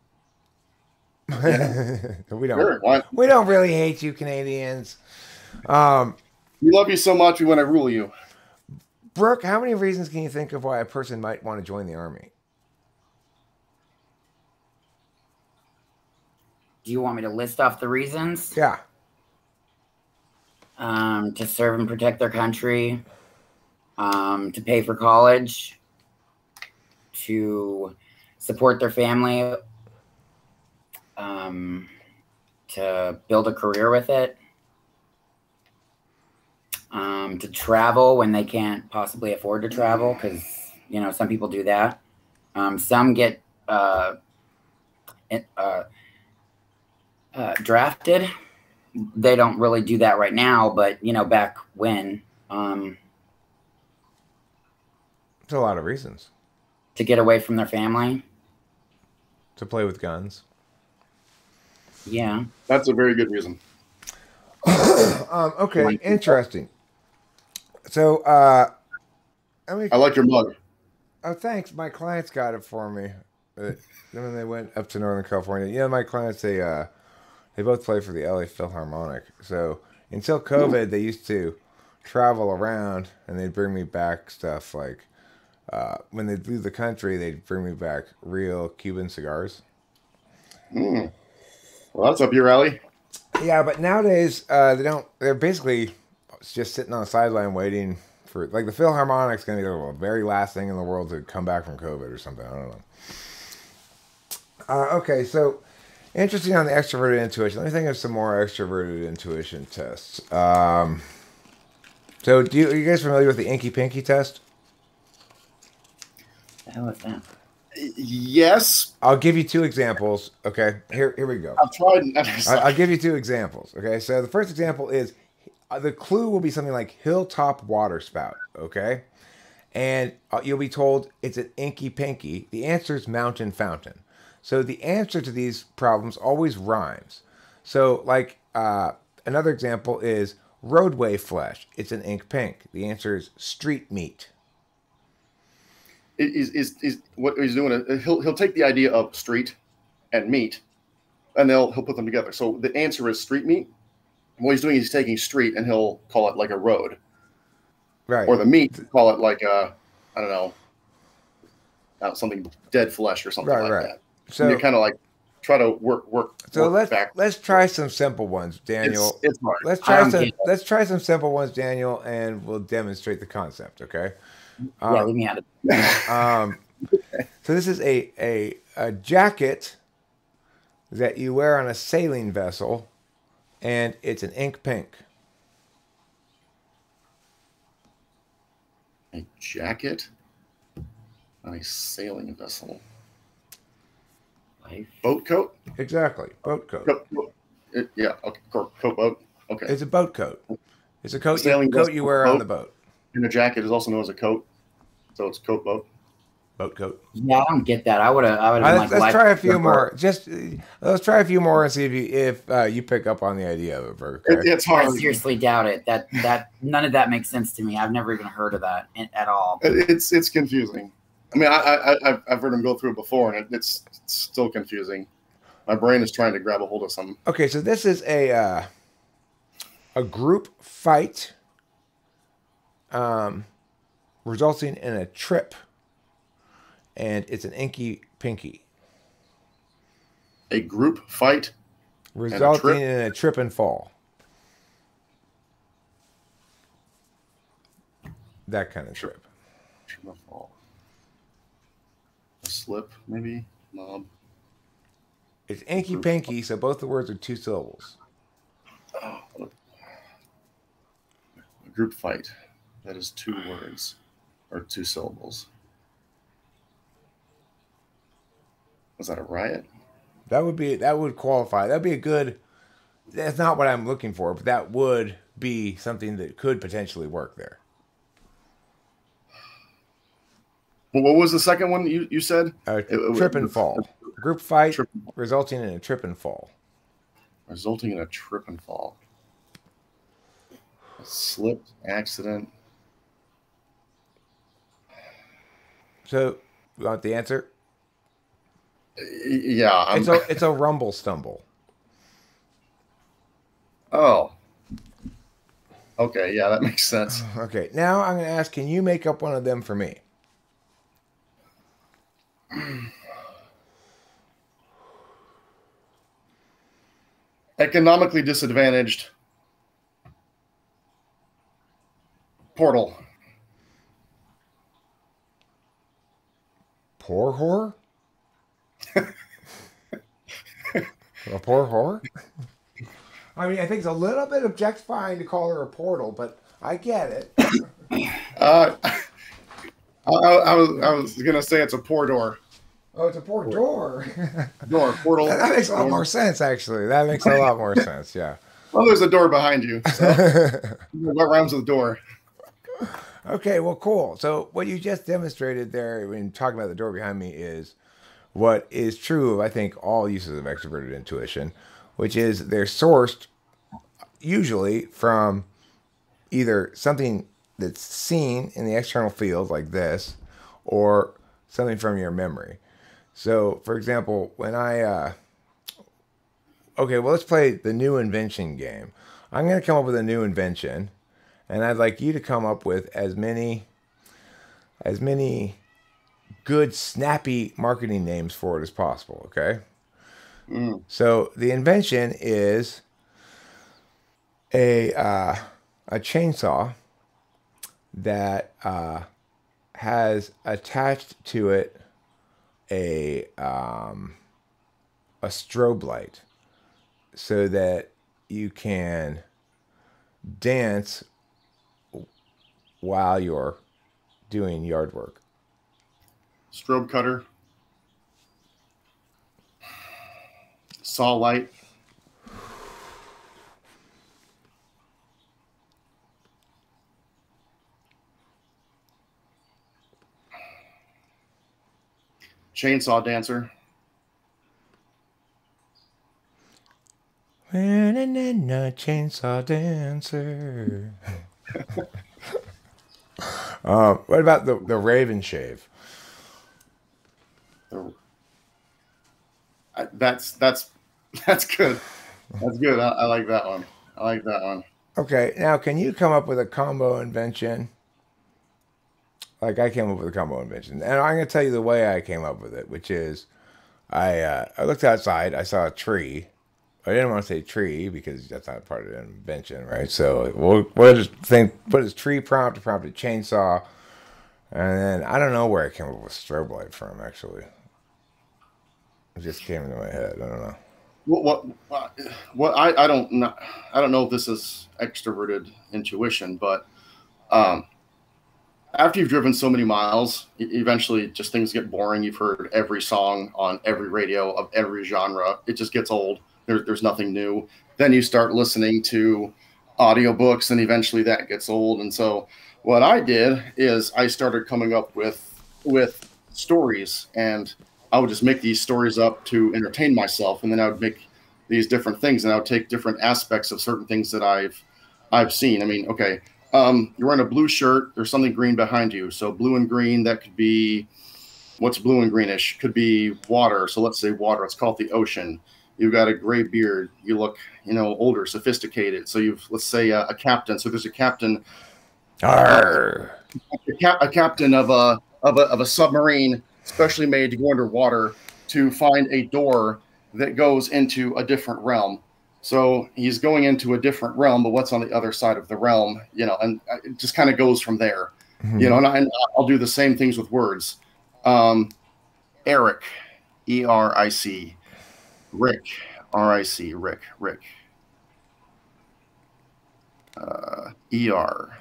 Yeah.
we don't
Sure, why-
we don't really hate you Canadians.
We love you so much, we want to rule you.
Brooke, how many reasons can you think of why a person might want to join the army?
Do you want me to list off the reasons?
Yeah.
To serve and protect their country, to pay for college, to support their family, to build a career with it, to travel when they can't possibly afford to travel, because some people do that. Some get drafted. They don't really do that right now, but back when,
It's a lot of reasons.
to get away from their family.
To play with guns.
Yeah.
That's a very good reason.
Okay, interesting. So,
I like your mug.
oh, thanks. My clients got it for me. When they went up to Northern California. Yeah, my clients, they both play for the LA Philharmonic. So until COVID, they used to travel around and they'd bring me back stuff like, when they'd leave the country, they'd bring me back real Cuban cigars.
Well, that's up your alley.
Yeah, but nowadays, they're basically just sitting on the sideline waiting for, like, the Philharmonic's going to be the very last thing in the world to come back from COVID or something. I don't know. Okay, so interesting on the extroverted intuition. Let me think of some more extroverted intuition tests. So, are you guys familiar with the Inky Pinky test?
The hell is that?
Yes.
I'll give you two examples. Okay, here we go.
I've tried.
I'll give you two examples. Okay, so the first example is the clue will be something like hilltop water spout. Okay, and you'll be told it's an Inky Pinky. The answer is mountain fountain. So the answer to these problems always rhymes. So, like, another example is roadway flesh. It's an ink pink. The answer is street meat.
Is what he's doing? He'll take the idea of street and meat, and he'll put them together. So the answer is street meat. What he's doing is he's taking street and he'll call it like a road,
Right.
or the meat, call it like a, I don't know, something dead flesh or something like that. So you kind of like try to work.
So
work
let's try some simple ones, Daniel.
It's hard.
Let's try some simple ones, Daniel, and we'll demonstrate the concept. Okay.
Yeah, leave me out of it.
So this is a jacket that you wear on a sailing vessel, and it's an ink pink.
A jacket on a sailing vessel.
Life.
Boat coat?
Exactly. Boat coat.
Yeah. Okay. Coat boat. Okay.
It's a boat coat. It's a coat,
Sailing
you wear on the boat.
And a jacket is also known as a coat. So it's coat boat.
Boat coat.
Yeah, I don't get that. I would have been like,
let's try a few more. Let's try a few more and see if you pick up on the idea of it, Brook. Okay?
It's hard.
I seriously doubt it. That none of that makes sense to me. I've never even heard of that at all.
It's confusing. I mean, I've heard him go through it before, and it's still confusing. My brain is trying to grab a hold of something.
Okay, so this is a group fight, resulting in a trip, and it's an inky pinky.
A group fight,
resulting in a trip and fall. That kind of trip.
Trip and fall. A slip, maybe. Mob.
It's inky pinky, so both the words are 2 syllables.
Oh, a group fight. That is 2 words or 2 syllables. Was that a riot?
That would qualify. That'd be a good. That's not what I'm looking for, but that would be something that could potentially work there.
Well, what was the second one you said?
Trip and fall. Group fight resulting in a trip and fall.
Resulting in a trip and fall. A slip, accident.
So, you want the answer?
Yeah.
It's a rumble stumble.
Oh. Okay, yeah, that makes sense.
Okay, now I'm going to ask, can you make up one of them for me?
Economically disadvantaged. Portal.
Poor whore? A poor whore? I mean, I think it's a little bit objectifying to call her a portal, but I get it.
I was gonna say it's a poor door.
Oh, it's a poor door.
Portal.
That makes a lot more sense, actually. That makes a lot more sense, yeah.
Well, there's a door behind you. So what rhymes with door?
Okay, well, cool. So what you just demonstrated there when talking about the door behind me is what is true of, I think, all uses of extroverted intuition, which is they're sourced usually from either something that's seen in the external field like this or something from your memory. So, for example, when okay, well, let's play the new invention game. I'm going to come up with a new invention, and I'd like you to come up with as many good, snappy marketing names for it as possible, okay? So the invention is a chainsaw that has attached to it a strobe light so that you can dance while you're doing yard work.
Strobe cutter. Saw light. Chainsaw dancer.
When a chainsaw dancer. What about the Raven shave?
That's good. That's good. I like that one. I like that one.
Okay, now can you come up with a combo invention? Like I came up with a combo invention, and I'm going to tell you the way I came up with it, which is I looked outside, I saw a tree. I didn't want to say tree because that's not part of the invention, right? So we'll just think, what is tree prompt? Prompted chainsaw, and then I don't know where I came up with strobe light from. Actually, it just came into my head. I don't know.
What I don't know. I don't know if this is extroverted intuition, but after you've driven so many miles, eventually just things get boring. You've heard every song on every radio of every genre. It just gets old. There's nothing new. Then you start listening to audiobooks, and eventually that gets old. And so what I did is I started coming up with stories, and I would just make these stories up to entertain myself. And then I would make these different things, and I would take different aspects of certain things that I've seen. I mean, okay, you're wearing a blue shirt. There's something green behind you. So blue and green, that could be, what's blue and greenish? Could be water. So let's say water. Let's call it the ocean. You've got a gray beard. You look, older, sophisticated. So let's say a captain. So there's a captain, a captain of a submarine, specially made to go underwater to find a door that goes into a different realm. So he's going into a different realm, but what's on the other side of the realm, and it just kind of goes from there, and I'll do the same things with words. Eric, E-R-I-C, Rick, R-I-C, Rick, E-R-S-T.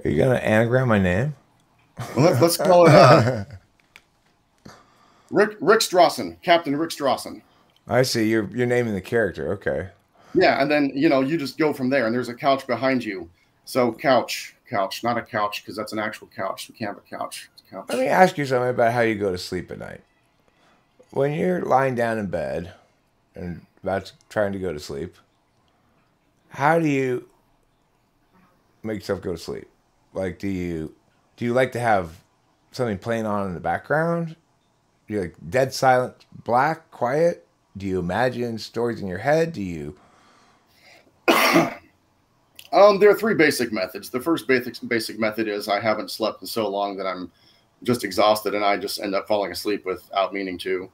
Are you going to anagram my name?
Well, let's call it Rick Strawson, Captain Rick Strawson.
I see. You're naming the character. Okay.
Yeah, and then you just go from there. And there's a couch behind you. So couch, not a couch because that's an actual couch. We can't have a couch. It's a couch.
Let me ask you something about how you go to sleep at night. When you're lying down in bed and trying to go to sleep, how do you make yourself go to sleep? Like, do you like to have something playing on in the background? Do you like dead silent, black, quiet? Do you imagine stories in your head? Do you?
There are three basic methods. The first basic method is I haven't slept in so long that I'm just exhausted, and I just end up falling asleep without meaning to.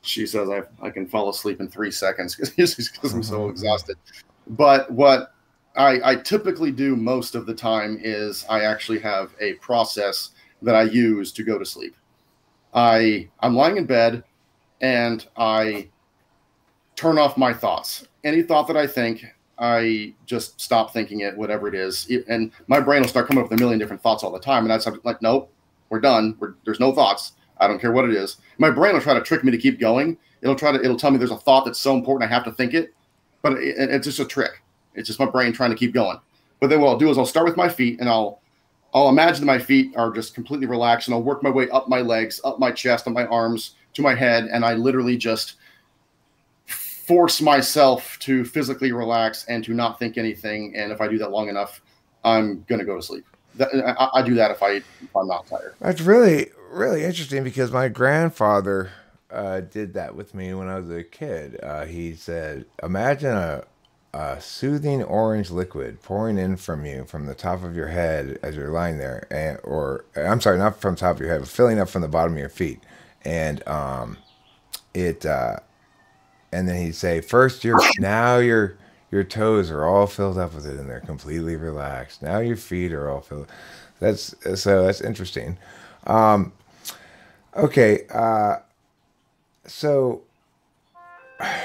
She says I can fall asleep in 3 seconds because I'm so exhausted. But what I typically do most of the time is I actually have a process that I use to go to sleep. I'm lying in bed and I turn off my thoughts. Any thought that I think, I just stop thinking it, whatever it is. And my brain will start coming up with a million different thoughts all the time. And I'm like, nope, we're done. There's no thoughts. I don't care what it is. My brain will try to trick me to keep going. It'll tell me there's a thought that's so important I have to think it. But it's just a trick. It's just my brain trying to keep going. But then what I'll do is I'll start with my feet, and I'll imagine that my feet are just completely relaxed, and I'll work my way up my legs, up my chest, up my arms, to my head, and I literally just force myself to physically relax and to not think anything. And if I do that long enough, I'm going to go to sleep. I do that if I'm not tired.
That's really, really interesting because my grandfather did that with me when I was a kid. He said, imagine a soothing orange liquid pouring in from you from the top of your head as you're lying there, I'm sorry, not from the top of your head, but filling up from the bottom of your feet. And and then he'd say, first your toes are all filled up with it and they're completely relaxed. Now your feet are all filled. That's interesting. Okay. So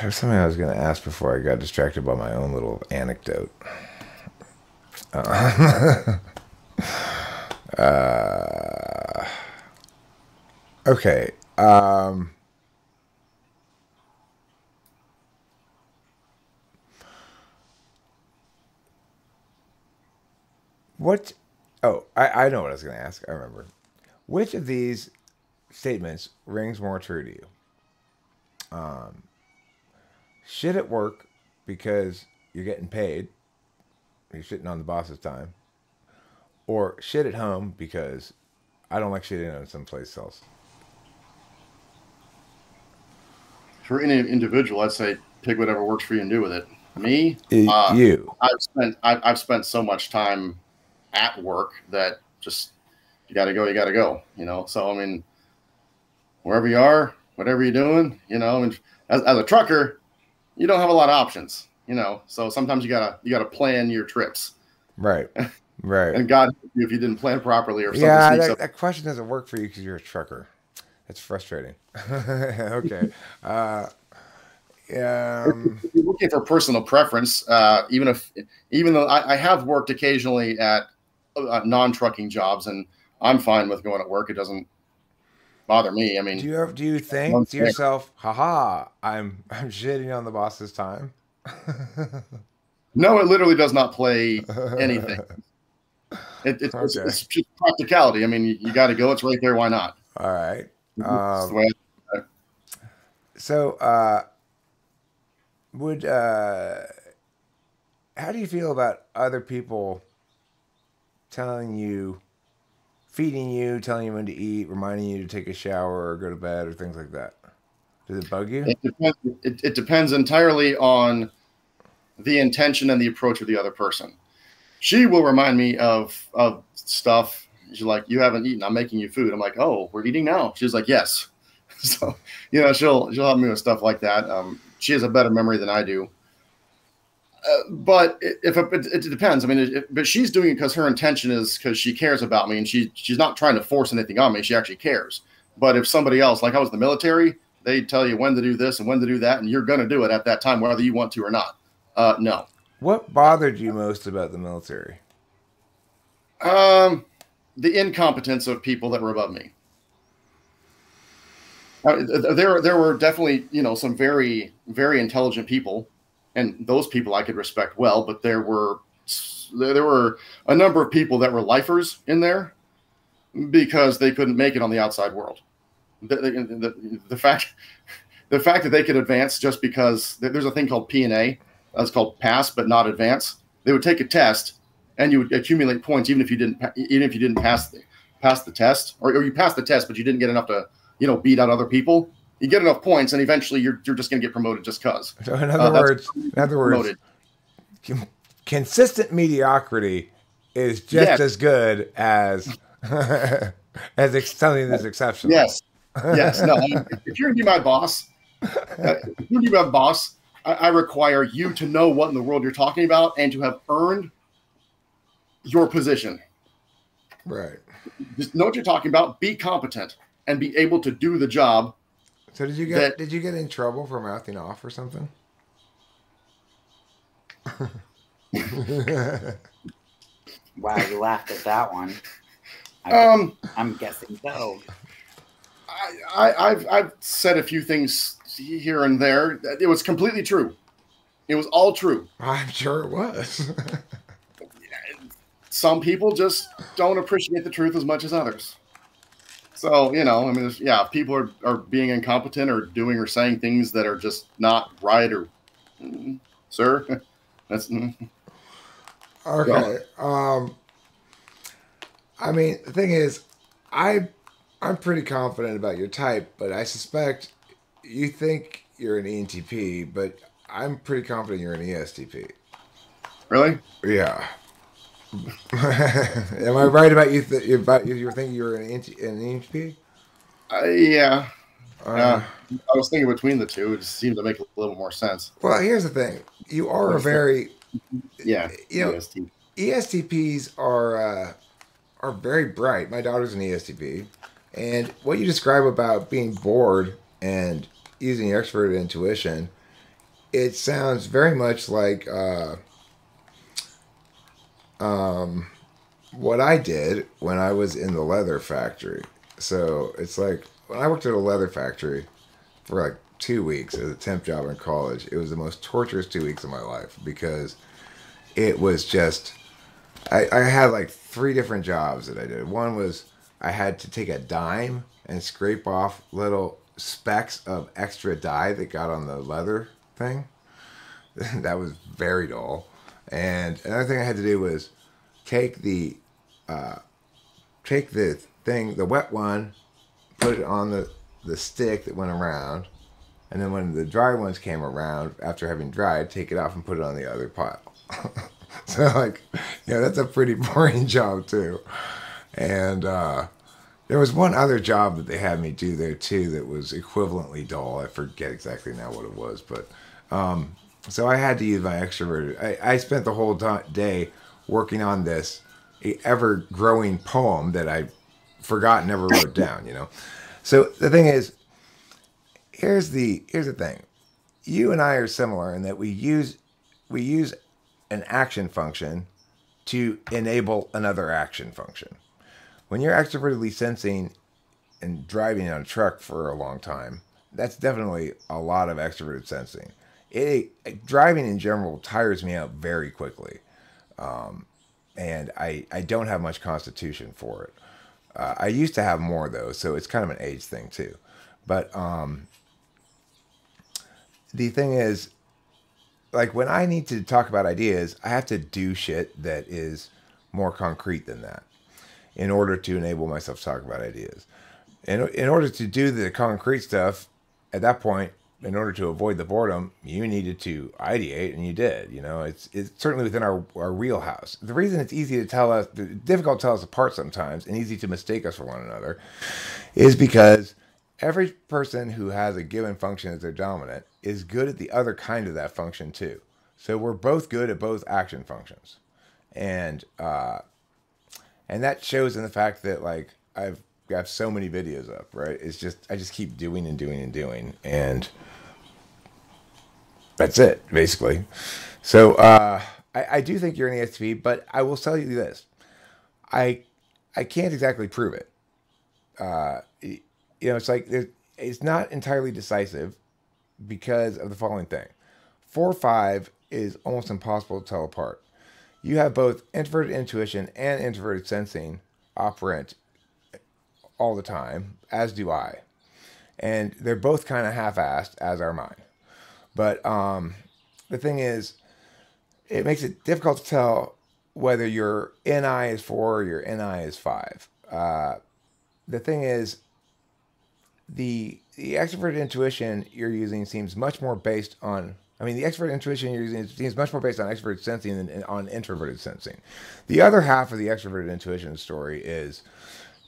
there's something I was going to ask before I got distracted by my own little anecdote. Okay. What? Oh, I know what I was going to ask. I remember. Which of these statements rings more true to you? Shit at work because you're getting paid. You're shitting on the boss's time. Or shit at home because I don't like shitting on someplace else.
For any individual, I'd say pick whatever works for you and do with it. Me,
you.
I've spent so much time at work that just you got to go. So I mean, wherever you are, whatever you're doing, and as a trucker, you don't have a lot of options, So sometimes you gotta plan your trips.
Right. Right.
And God, if you didn't plan properly or something.
Yeah, that question doesn't work for you because you're a trucker. That's frustrating. Okay.
If you're looking for personal preference, even though I have worked occasionally at non-trucking jobs, and I'm fine with going to work. It doesn't bother me. I mean,
do you think to yourself, haha, I'm shitting on the boss's time?
No, it literally does not play anything. It's just practicality. I mean, you got to go. It's right there. Why not?
All right. So, how do you feel about other people telling you, feeding you, telling you when to eat, reminding you to take a shower or go to bed or things like that? Does it bug you?
It depends entirely on the intention and the approach of the other person. She will remind me of stuff. She's like, "You haven't eaten. I'm making you food." I'm like, "Oh, we're eating now." She's like, "Yes." So, she'll help me with stuff like that. She has a better memory than I do. But it depends. I mean, but she's doing it because her intention is because she cares about me, and she's not trying to force anything on me. She actually cares. But if somebody else, like I was in the military, they tell you when to do this and when to do that, and you're going to do it at that time, whether you want to or not. No.
What bothered you most about the military?
The incompetence of people that were above me. There were definitely, some very, very intelligent people, and those people I could respect well, but there were a number of people that were lifers in there because they couldn't make it on the outside world. The fact that they could advance just because there's a thing called P&A, that's called pass but not advance. They would take a test and you would accumulate points even if you didn't pass the test, or you passed the test but you didn't get enough to beat out other people. You get enough points and eventually you're just going to get promoted just because.
So in other words, consistent mediocrity is just as good as as something that's exceptional.
Yes. No. If you're going to be my boss, I require you to know what in the world you're talking about and to have earned your position.
Right.
Just know what you're talking about. Be competent and be able to do the job.
So did you get in trouble for mouthing off or something?
Wow, you laughed at that one. I'm guessing so.
I've said a few things here and there. It was completely true. It was all true.
I'm sure it was.
Some people just don't appreciate the truth as much as others. So, if people are being incompetent or doing or saying things that are just not right or, sir, that's...
Okay. I mean, the thing is, I'm pretty confident about your type, but I suspect you think you're an ENTP, but I'm pretty confident you're an ESTP.
Really?
Yeah. Am I right about you? You were thinking you were an ENTP?
Yeah. I was thinking between the two. It just seemed to make a little more sense.
Well, here's the thing. You are a very...
Yeah.
ESTPs are very bright. My daughter's an ESTP. And what you describe about being bored and using your extroverted intuition, it sounds very much like what I did when I was in the leather factory. So it's like when I worked at a leather factory for like 2 weeks as a temp job in college, it was the most torturous 2 weeks of my life because it was just, I had like 3 different jobs that I did. One was I had to take a dime and scrape off little specks of extra dye that got on the leather thing. That was very dull. And another thing I had to do was take the thing, the wet one, put it on the stick that went around, and then when the dry ones came around, after having dried, take it off and put it on the other pile. So, that's a pretty boring job, too. And there was one other job that they had me do there, too, that was equivalently dull. I forget exactly now what it was. But so I had to use my extroverted. I spent the whole day working on this ever-growing poem that I forgot and never wrote down, So the thing is, here's the thing. you and I are similar in that we use an action function to enable another action function. When you're extrovertedly sensing and driving on a truck for a long time, that's definitely a lot of extroverted sensing. Driving in general tires me out very quickly, and I don't have much constitution for it. I used to have more though, so it's kind of an age thing too. But the thing is, like when I need to talk about ideas, I have to do shit that is more concrete than that in order to enable myself to talk about ideas. In order to do the concrete stuff, at that point, in order to avoid the boredom, you needed to ideate, and you did. You know, it's certainly within our wheelhouse. The reason it's difficult to tell us apart sometimes, and easy to mistake us for one another, is because every person who has a given function as their dominant is good at the other kind of that function too. So we're both good at both action functions, and that shows in the fact that like I've got so many videos up, right? It's just I just keep doing and doing and doing, and that's it basically. So I do think you're an ESTP, but I will tell you this: I can't exactly prove it. You know, it's like it's not entirely decisive because of the following thing. 4-5 is almost impossible to tell apart. You have both introverted intuition and introverted sensing operant all the time, as do I. And they're both kind of half-assed, as are mine. But the thing is, it makes it difficult to tell whether your NI is 4 or your NI is 5. The thing is, the extroverted intuition you're using seems much more based on, the extroverted intuition you're using seems much more based on extroverted sensing than on introverted sensing. The other half of the extroverted intuition story is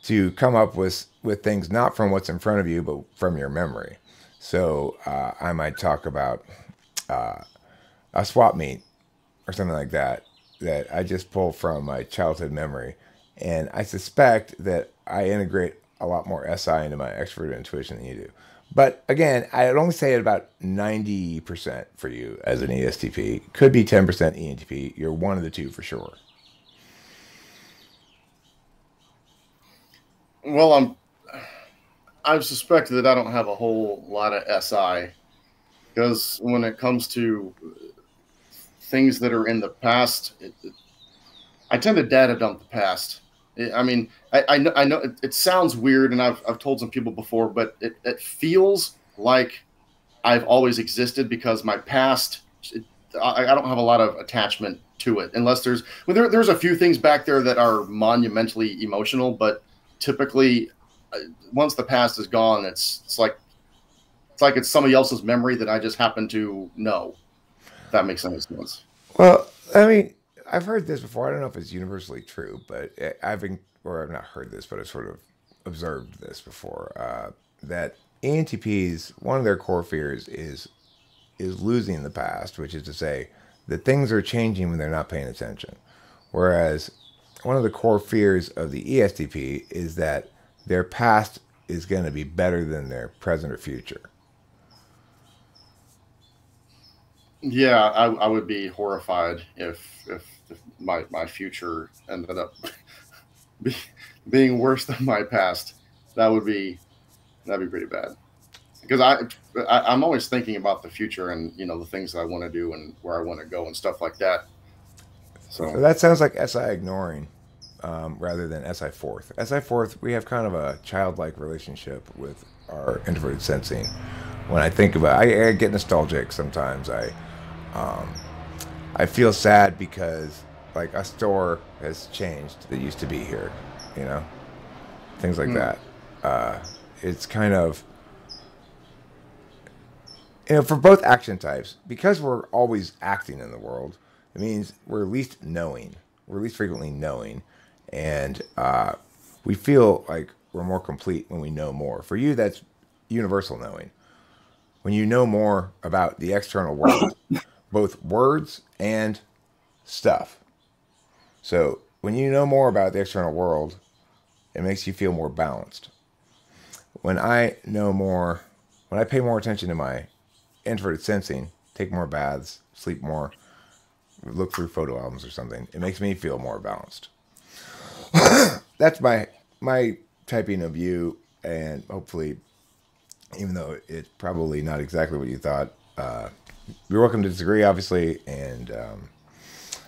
to come up with things not from what's in front of you, but from your memory. So I might talk about a swap meet or something like that I just pull from my childhood memory. And I suspect that I integrate a lot more SI into my extroverted intuition than you do. But again, I'd only say it about 90% for you as an ESTP. Could be 10% ENTP. You're one of the two for sure.
Well, I've suspected that I don't have a whole lot of SI, because when it comes to things that are in the past, I tend to data dump the past. I know it sounds weird, and I've told some people before, but it feels like I've always existed because my past, I don't have a lot of attachment to it, unless there's a few things back there that are monumentally emotional, but typically once the past is gone, it's like it's somebody else's memory that I just happen to know. If that makes any sense.
Well, I've heard this before. I don't know if it's universally true, but I've not heard this, but I've sort of observed this before, that ENTPs, one of their core fears is losing the past, which is to say that things are changing when they're not paying attention. Whereas one of the core fears of the ESTP is that their past is going to be better than their present or future.
Yeah, I would be horrified if my future ended up being worse than my past. That'd be pretty bad. Because I'm always thinking about the future and the things that I want to do and where I want to go and stuff like that.
So that sounds like SI ignoring rather than SI fourth. SI fourth, we have kind of a childlike relationship with our introverted sensing. When I think about I get nostalgic sometimes. I feel sad because like a store has changed that used to be here, things like that. It's kind of, for both action types, because we're always acting in the world, it means we're least frequently knowing, and we feel like we're more complete when we know more. For you, that's universal knowing. When you know more about the external world, both words and stuff. So when you know more about the external world, it makes you feel more balanced. When I pay more attention to my introverted sensing, take more baths, sleep more, look through photo albums or something. It makes me feel more balanced. That's my typing of you, and hopefully, even though it's probably not exactly what you thought, you're welcome to disagree, obviously. And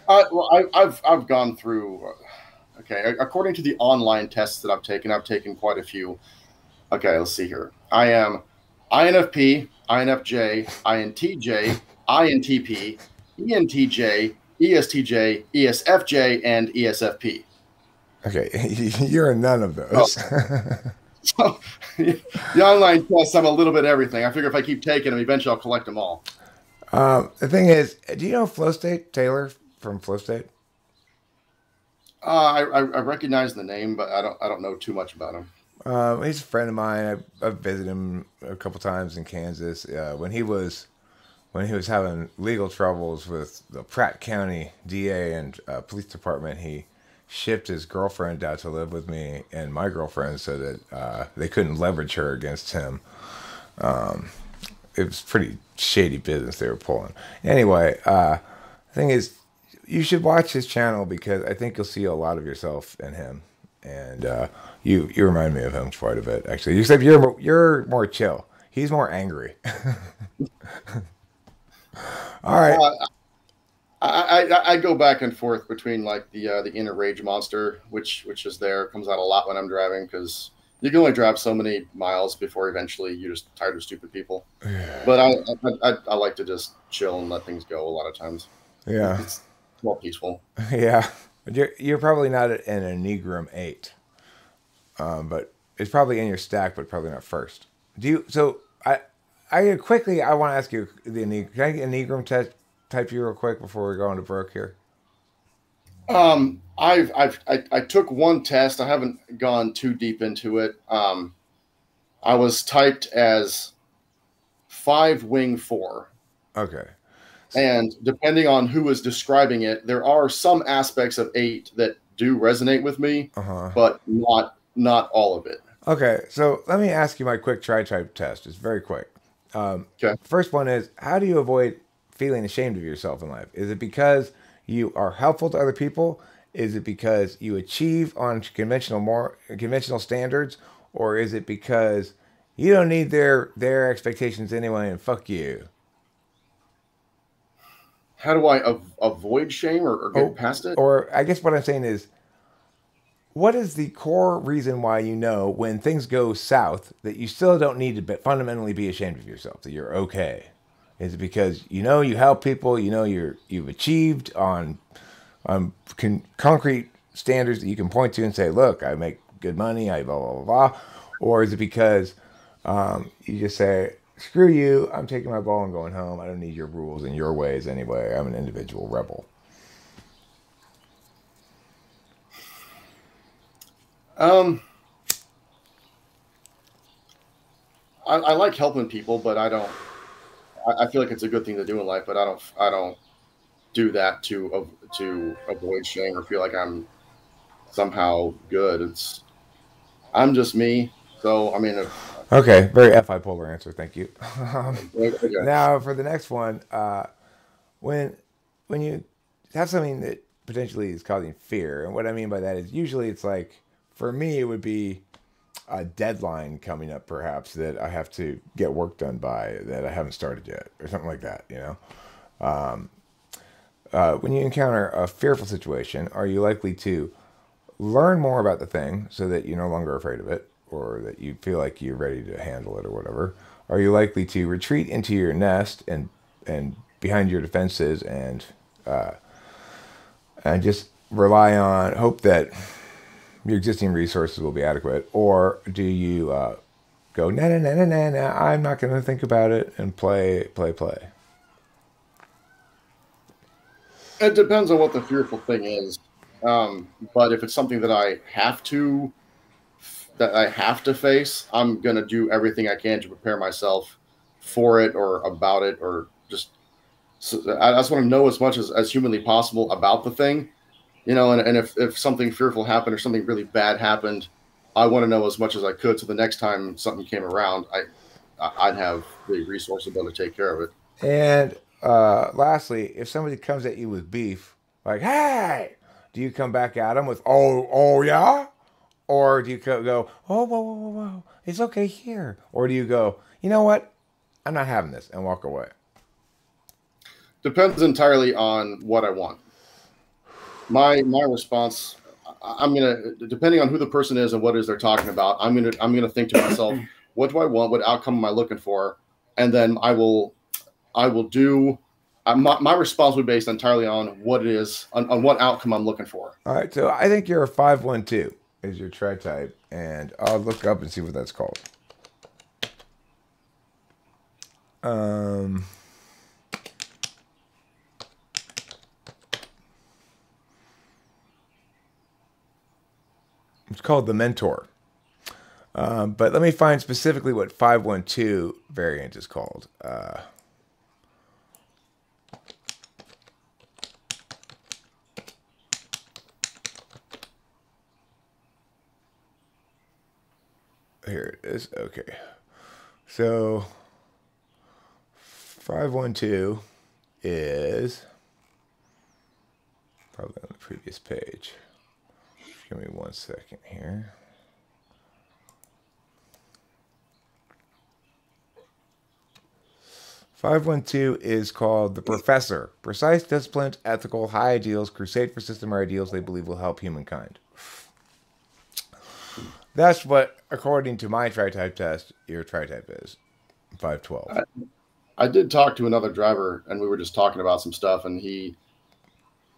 I've gone through. Okay, according to the online tests that I've taken quite a few. Okay, let's see here. I am INFP, INFJ, INTJ, INTP, ENTJ, ESTJ, ESFJ, and ESFP.
okay, you're none of those.
So the online tests, I'm a little bit everything. I figure if I keep taking them, eventually I'll collect them all.
The thing is, do you know Flow State, Taylor from Flow State?
I recognize the name, but I don't know too much about him.
He's a friend of mine. I've visited him a couple times in Kansas. When he was having legal troubles with the Pratt County DA and police department, he shipped his girlfriend out to live with me and my girlfriend so that they couldn't leverage her against him. It was pretty shady business they were pulling. Anyway, the thing is, you should watch his channel because I think you'll see a lot of yourself in him, and you remind me of him quite a bit, actually. Except you're more chill. He's more angry. All right.
I go back and forth between like the inner rage monster, which is there, comes out a lot when I'm driving because you can only drive so many miles before eventually you're just tired of stupid people. But I like to just chill and let things go a lot of times.
Yeah.
It's more peaceful.
Yeah. You're probably not an Enneagram 8. But it's probably in your stack, but probably not first. I want to ask you the Enneagram. Can I get Enneagram type you real quick before we go on to Brook here?
I took one test. I haven't gone too deep into it. I was typed as 5 wing 4.
Okay.
And depending on who is describing it, there are some aspects of 8 that do resonate with me, but not all of it.
Okay, so let me ask you my quick tri-type test. It's very quick.
Okay.
First one is, how do you avoid feeling ashamed of yourself in life? Is it because you are helpful to other people? Is it because you achieve on conventional standards? Or is it because you don't need their expectations anyway and fuck you?
How do I avoid shame or get past it?
Or I guess what I'm saying is, what is the core reason why you know when things go south that you still don't need to fundamentally be ashamed of yourself, that you're okay? Is it because you help people, you've achieved on concrete standards that you can point to and say, look, I make good money, I blah, blah, blah, blah? Or is it because you just say, screw you, I'm taking my ball and going home, I don't need your rules and your ways anyway, I'm an individual rebel?
I like helping people, but I feel like it's a good thing to do in life, but I don't do that to avoid shame or feel like I'm somehow good. I'm just me. So, I mean,
okay. Very FI polar answer. Thank you.
okay.
Now for the next one, when you have something that potentially is causing fear, and what I mean by that is usually it's like, for me, it would be a deadline coming up, perhaps, that I have to get work done by that I haven't started yet, or something like that, When you encounter a fearful situation, are you likely to learn more about the thing so that you're no longer afraid of it, or that you feel like you're ready to handle it or whatever? Are you likely to retreat into your nest and behind your defenses and just rely on hope that your existing resources will be adequate? Or do you go, nah, I'm not going to think about it and play?
It depends on what the fearful thing is. But if it's something that I have to face, I'm going to do everything I can to prepare myself for it or about it, or just, I just want to know as much as humanly possible about the thing. And if something fearful happened or something really bad happened, I want to know as much as I could. So the next time something came around, I'd have the resources to take care of it.
And lastly, if somebody comes at you with beef, like, hey, do you come back at them with, oh yeah? Or do you go, oh, whoa, it's okay here? Or do you go, you know what? I'm not having this, and walk away?
Depends entirely on what I want. My response, I'm gonna, depending on who the person is and what it is they're talking about, I'm gonna think to myself, what do I want? What outcome am I looking for? And then I will do. My response will be based entirely on what it is, on what outcome I'm looking for.
All right, so I think you're a 512 is your tri type, and I'll look up and see what that's called. It's called the mentor. But let me find specifically what 512 variant is called. Here it is. Okay. So 512 is probably on the previous page. Give me 1 second here. "512 is called the Professor. Precise, disciplined, ethical, high ideals, crusade for system or ideals they believe will help humankind." That's what, according to my tri-type test, your tri-type is. 512.
I did talk to another driver, and we were just talking about some stuff, and he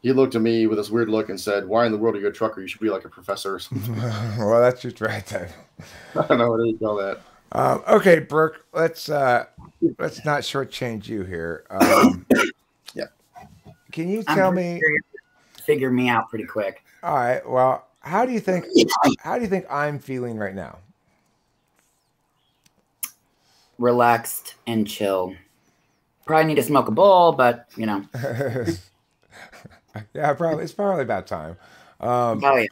looked at me with this weird look and said, "Why in the world are you a trucker? You should be like a professor or something."
Well, that's your tri-type.
I don't know what do you call that.
Okay, Brook, let's not shortchange you here.
Yeah.
Can you tell me?
Sure, figure me out pretty quick.
All right. Well, how do you think I'm feeling right now?
Relaxed and chill. Probably need to smoke a bowl, but you know.
Yeah, probably. It's probably about time.
Oh yeah.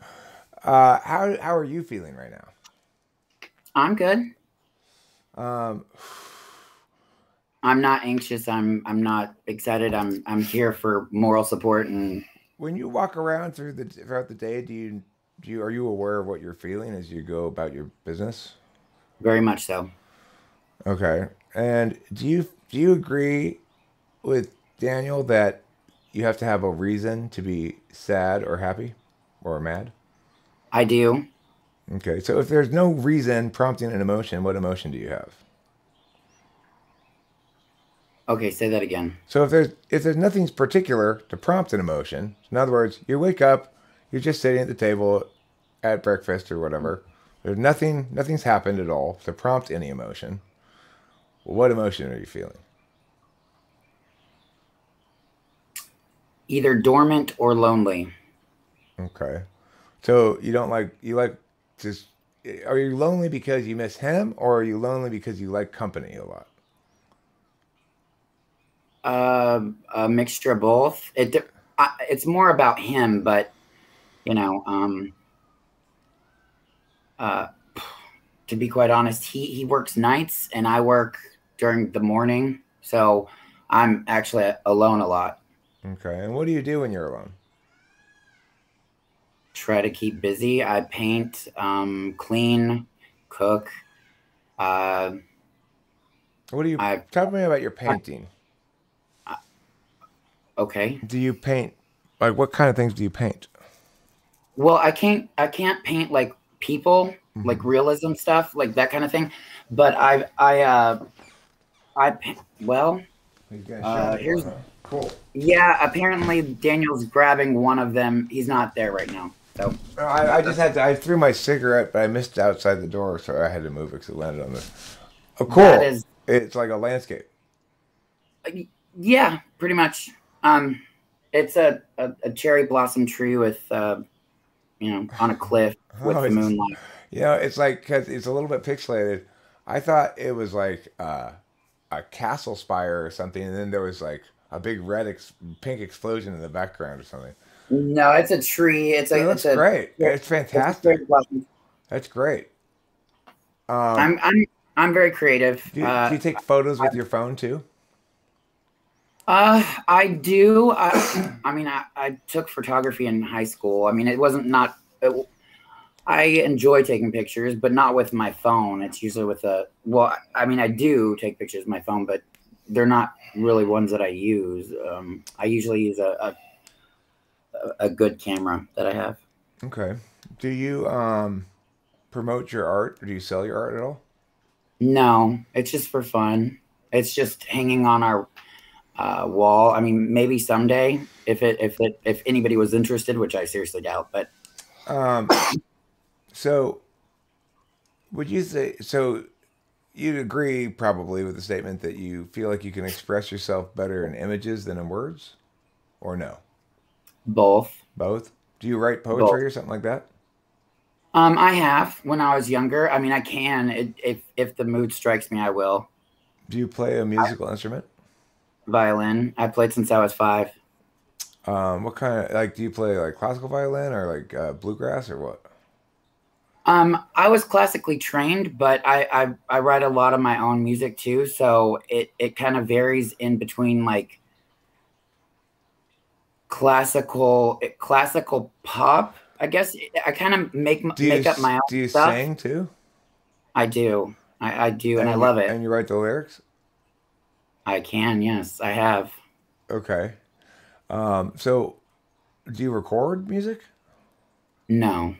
How are you feeling right now?
I'm good. I'm not anxious. I'm not excited. I'm here for moral support. And
when you walk around throughout the day, are you aware of what you're feeling as you go about your business?
Very much so.
Okay. And do you agree with Daniel that you have to have a reason to be sad or happy or mad?
I do.
Okay. So if there's no reason prompting an emotion, what emotion do you have?
Okay, say that again.
So if there's nothing particular to prompt an emotion, in other words, you wake up, you're just sitting at the table at breakfast or whatever. There's nothing's happened at all to prompt any emotion. Well, what emotion are you feeling?
Either dormant or lonely.
Okay. So you like just, are you lonely because you miss him, or are you lonely because you like company a lot?
A mixture of both. It's more about him, but you know, to be quite honest, he works nights and I work during the morning, so I'm actually alone a lot.
Okay. And what do you do when you're alone?
Try to keep busy. I paint, clean, cook.
What do you tell me about your painting?
Okay.
Do you paint, like, what kind of things do you paint?
Well, I can't paint like people, like realism stuff, like that kind of thing. But well, here's
cool.
Yeah, apparently Daniel's grabbing one of them. He's not there right now. So
I threw my cigarette, but I missed outside the door, so I had to move it because it landed on the. Oh, cool! It's like a landscape.
Yeah, pretty much. It's a cherry blossom tree with, on a cliff with the moonlight.
It's like, 'cause it's a little bit pixelated. I thought it was like a castle spire or something, and then there was like a big pink explosion in the background or something.
No, it's a tree. It's
great. It's fantastic. That's great.
I'm I'm very creative.
Do you take photos with your phone too?
I do. I mean, I took photography in high school. I mean, it wasn't not. I enjoy taking pictures, but not with my phone. It's usually with a. Well, I mean, I do take pictures with my phone, but they're not really ones that I use. I usually use a good camera that I have.
Okay. Do you promote your art, or do you sell your art at all?
No, it's just for fun. It's just hanging on our wall. I mean, maybe someday if anybody was interested, which I seriously doubt. But
Um, so would you say so? You'd agree probably with the statement that you feel like you can express yourself better in images than in words, or no?
both,
Both? Do you write
both.
poetry or something like that?
I have when I was younger. I mean, I can if the mood strikes me, I will.
Do you play a musical instrument?
Violin. I played since I was 5.
What kind of like do you play like classical violin or like bluegrass or what?
I was classically trained, but I write a lot of my own music too. So it kind of varies in between like classical pop. I guess I kind of make up my
Do
own
you
stuff.
sing too?
I do. I do, and I love it.
And you write the lyrics?
I can, yes, I have.
Okay. So do you record music?
No.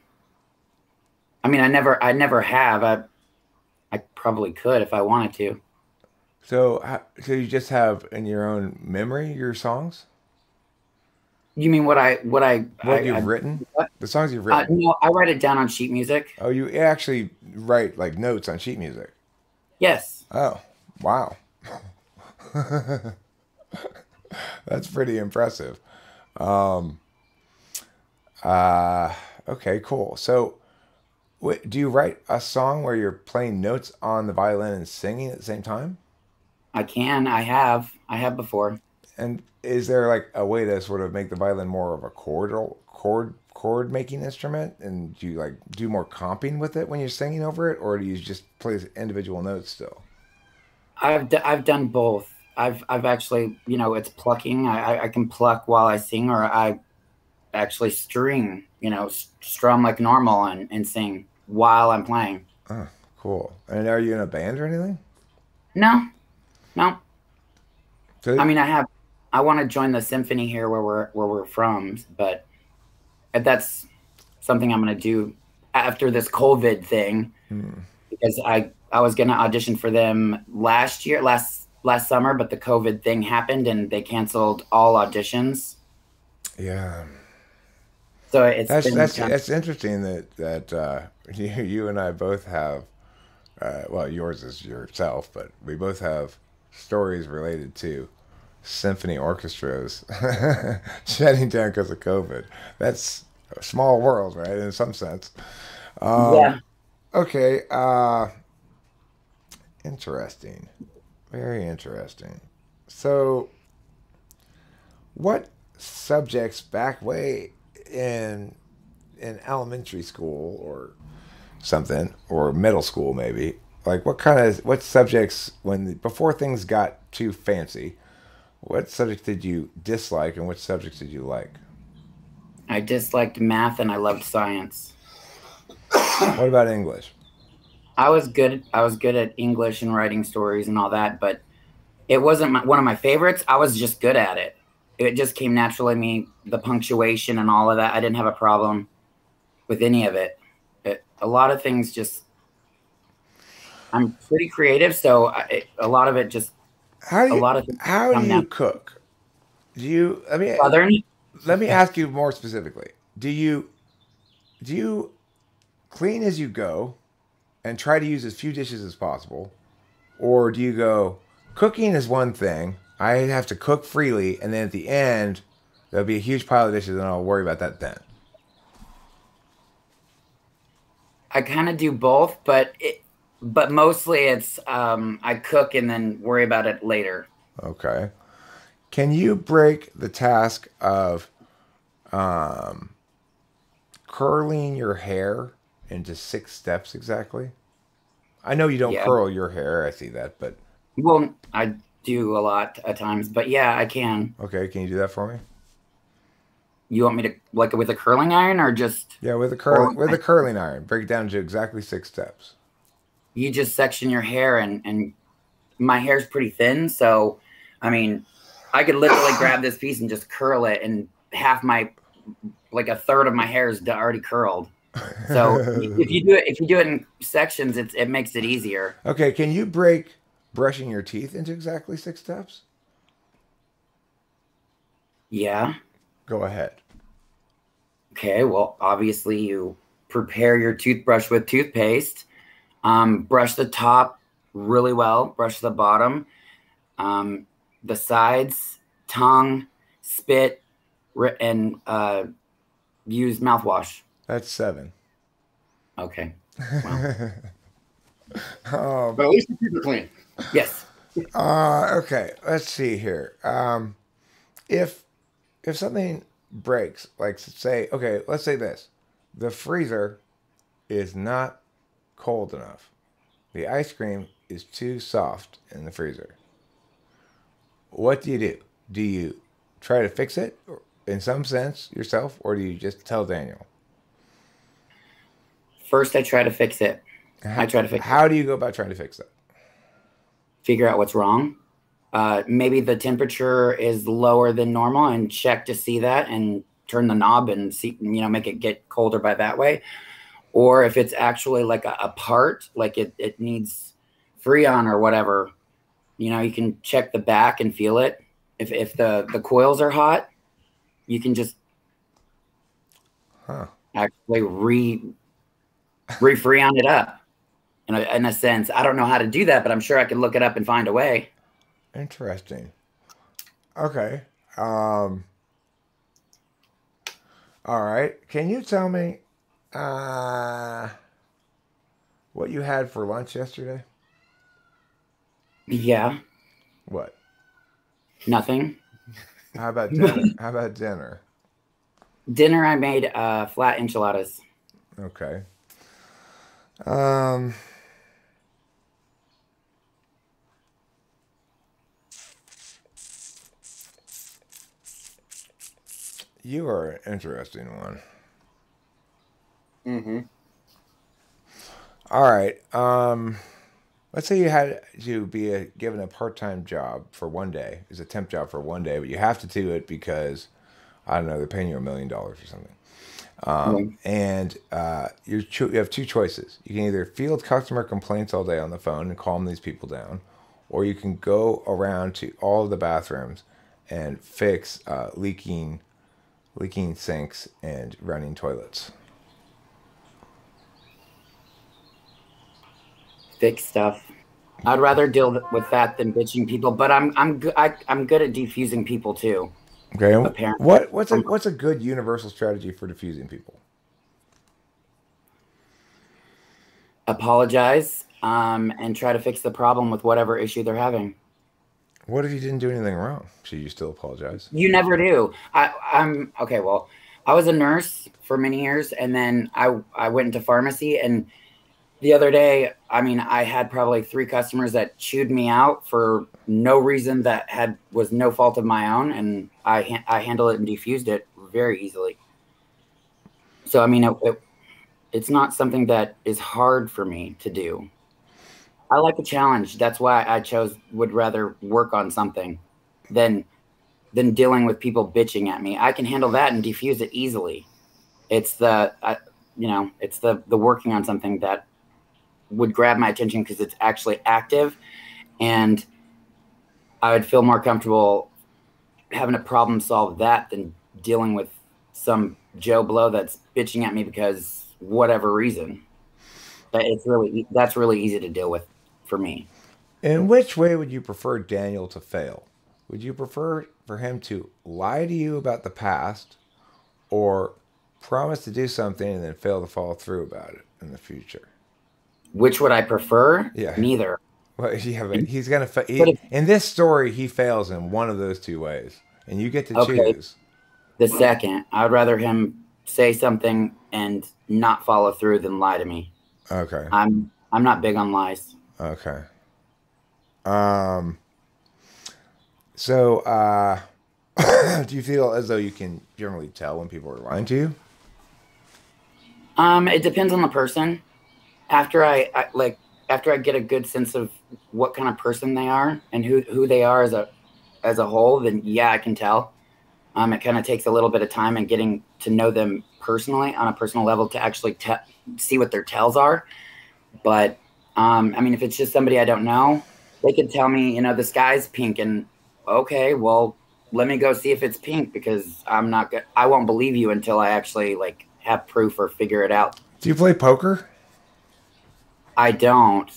I mean, I never have. I probably could if I wanted to.
So so you just have in your own memory your songs?
You mean
What you've written?
what?
The songs you've written.
No, I write it down on sheet music.
Oh, you actually write like notes on sheet music.
Yes.
Oh, wow. That's pretty impressive. Um, okay, cool. So, do you write a song where you're playing notes on the violin and singing at the same time?
I can. I have. I have before.
And is there like a way to sort of make the violin more of a chord making instrument? And do you like do more comping with it when you're singing over it, or do you just play individual notes still?
I've done both. I've actually, it's plucking. I can pluck while I sing, or I actually string, strum like normal and sing while I'm playing.
Oh, cool. And are you in a band or anything?
No, no.
So,
I mean, I want to join the symphony here where we're from, but that's something I'm going to do after this COVID thing, because I was going to audition for them last summer, but the COVID thing happened and they canceled all auditions.
yeah.
So it's
that's interesting that you and I both have well, yours is yourself, but we both have stories related to symphony orchestras shutting down because of COVID. That's a small world, right? In some sense.
yeah.
Okay. Interesting. Very interesting. So, what subjects back way in elementary school or something, or middle school maybe, like what subjects before things got too fancy, what subjects did you dislike and what subjects did you like?
I disliked math and I loved science.
What about English?
I was good at English and writing stories and all that, but it wasn't one of my favorites. I was just good at it. It just came naturally to me, the punctuation and all of that. I didn't have a problem with any of it. A lot of things just, I'm pretty creative, so a lot of it just, a lot of things
how do
come
you
down.
cook? Do you
Southern?
let me ask you more specifically. Do you clean as you go and try to use as few dishes as possible, or do you go cooking is one thing, I have to cook freely, and then at the end there'll be a huge pile of dishes and I'll worry about that then?
I kind of do both, but mostly it's I cook and then worry about it later.
Okay. Can you break the task of curling your hair into 6 steps exactly? I know you don't
Yeah.
curl your hair. I see that, but
Well, I do a lot at times, but yeah, I can.
okay. Can you do that for me?
You want me to like with a curling iron or just
Yeah, with a
or
curling iron. Break it down to exactly 6 steps.
you just section your hair and my hair's pretty thin, so I mean, I could literally grab this piece and just curl it, and half my like a third of my hair is already curled. So if you do it in sections, it makes it easier.
Okay, can you break brushing your teeth into exactly 6 steps?
Yeah.
Go ahead.
Okay. Well, obviously you prepare your toothbrush with toothpaste. Brush the top really well. Brush the bottom, the sides, tongue, spit, and use mouthwash.
That's 7.
Okay. Well,
But at least you keep it clean.
yes.
Okay, let's see here. If something breaks, like say, okay, let's say this: the freezer is not cold enough. The ice cream is too soft in the freezer. What do you do? Do you try to fix it in some sense yourself, or do you just tell Daniel?
First, I try to fix it.
How do you go about trying to fix that?
Figure out what's wrong. Maybe the temperature is lower than normal, and check to see that, and turn the knob and see, make it get colder by that way. Or if it's actually like a part, like it needs Freon or whatever, you can check the back and feel it. If the coils are hot, you can just actually re-Freon it up. In a sense, I don't know how to do that, but I'm sure I can look it up and find a way.
Interesting. Okay. All right. Can you tell me what you had for lunch yesterday?
Yeah.
What?
Nothing.
How about dinner? How about dinner?
Dinner, I made flat enchiladas.
Okay. You are an interesting one.
Mm-hmm.
All right. Let's say you had to be given a part-time job for one day. It's a temp job for one day, but you have to do it because, I don't know, they're paying you $1 million or something. And you have 2 choices. You can either field customer complaints all day on the phone and calm these people down, or you can go around to all of the bathrooms and fix leaking sinks and running toilets.
Fix stuff. I'd rather deal with that than bitching people, but I'm good at defusing people too.
Okay.
Apparently.
What's a good universal strategy for diffusing people?
Apologize, and try to fix the problem with whatever issue they're having.
What if you didn't do anything wrong? Should you still apologize?
You never do. I'm okay. Well, I was a nurse for many years, and then I went into pharmacy. And the other day, I had probably 3 customers that chewed me out for no reason that was no fault of my own, and I handled it and defused it very easily. So it's not something that is hard for me to do. I like a challenge. That's why I would rather work on something than dealing with people bitching at me. I can handle that and defuse it easily. It's the working on something that would grab my attention because it's actually active, and I would feel more comfortable having a problem solve that than dealing with some Joe Blow that's bitching at me because whatever reason. But that's really easy to deal with for me.
In which way would you prefer Daniel to fail? Would you prefer for him to lie to you about the past, or promise to do something and then fail to follow through about it in the future?
Which would I prefer?
Yeah.
Neither.
Well, yeah, but he's gonna. In this story, he fails in one of those 2 ways, and you get to choose.
The second, I'd rather him say something and not follow through than lie to me.
Okay.
I'm not big on lies.
Okay. Um. So, do you feel as though you can generally tell when people are lying to you?
It depends on the person. After after I get a good sense of what kind of person they are and who they are as a whole, then yeah, I can tell. It kind of takes a little bit of time and getting to know them personally on a personal level to actually see what their tells are. But I mean, if it's just somebody I don't know, they could tell me, the sky's pink, and okay, well, let me go see if it's pink because I won't believe you until I actually like have proof or figure it out.
Do you play poker?
I don't.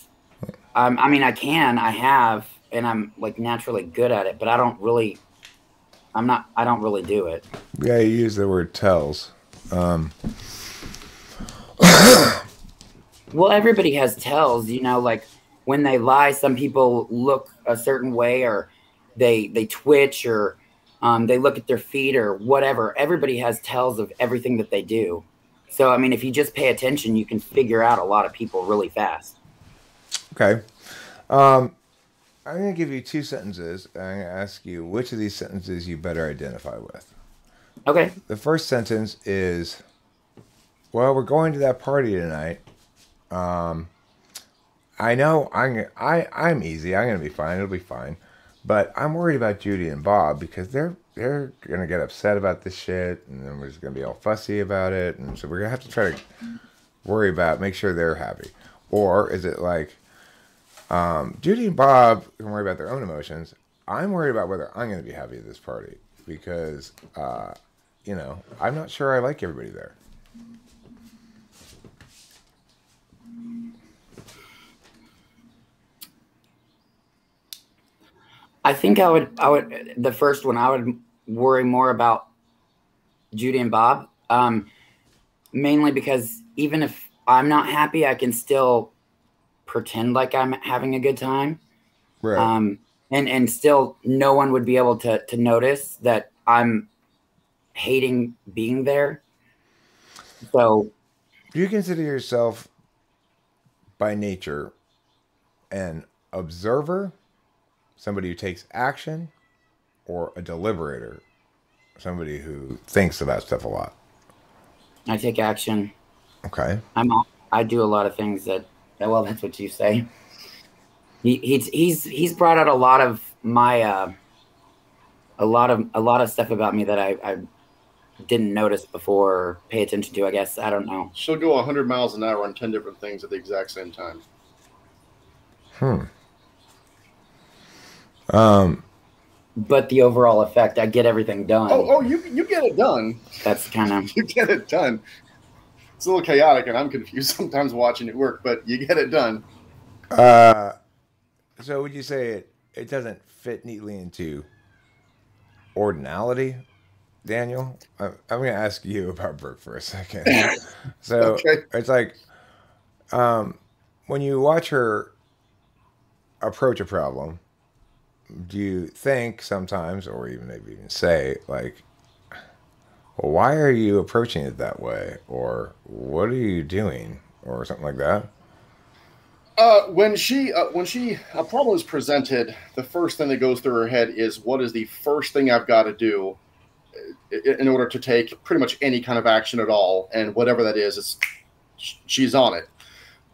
I mean, I have, and I'm like naturally good at it, but I don't really. I don't really do it.
Yeah, you use the word tells.
Well, everybody has tells, like when they lie, some people look a certain way, or they twitch, or they look at their feet or whatever. Everybody has tells of everything that they do. So, I mean, if you just pay attention, you can figure out a lot of people really fast.
Okay. I'm going to give you two sentences. I'm going to ask you which of these sentences you better identify with.
Okay.
The first sentence is, well, we're going to that party tonight. I know I'm easy. I'm going to be fine. It'll be fine. But I'm worried about Judy and Bob because they're going to get upset about this shit, and then we're just going to be all fussy about it, and so we're going to have to try to make sure they're happy. Or is it like, Judy and Bob can worry about their own emotions. I'm worried about whether I'm going to be happy at this party because, I'm not sure I like everybody there.
I think the first one, I would worry more about Judy and Bob, mainly because even if I'm not happy, I can still pretend like I'm having a good time.
Right.
And still no one would be able to notice that I'm hating being there. So,
Do you consider yourself by nature an observer, somebody who takes action, or a deliberator, somebody who thinks about stuff a lot?
I take action.
Okay.
I do a lot of things well, that's what you say. He's brought out a lot of my a lot of stuff about me that I didn't notice before or pay attention to, I guess. I don't know.
She'll go 100 miles an hour on 10 different things at the exact same time.
But the overall effect, I get everything done.
You get it done.
That's kind of
You get it done. It's a little chaotic, and I'm confused sometimes watching it work, but you get it done.
So would you say it doesn't fit neatly into ordinality, Daniel? I'm going to ask you about Brook for a second. So
Okay.
It's like when you watch her approach a problem, do you think sometimes, or even maybe even say, like, well, why are you approaching it that way? Or what are you doing? Or something like that?
When a problem is presented, the first thing that goes through her head is, what is the first thing I've got to do in order to take pretty much any kind of action at all, and whatever that is, she's on it.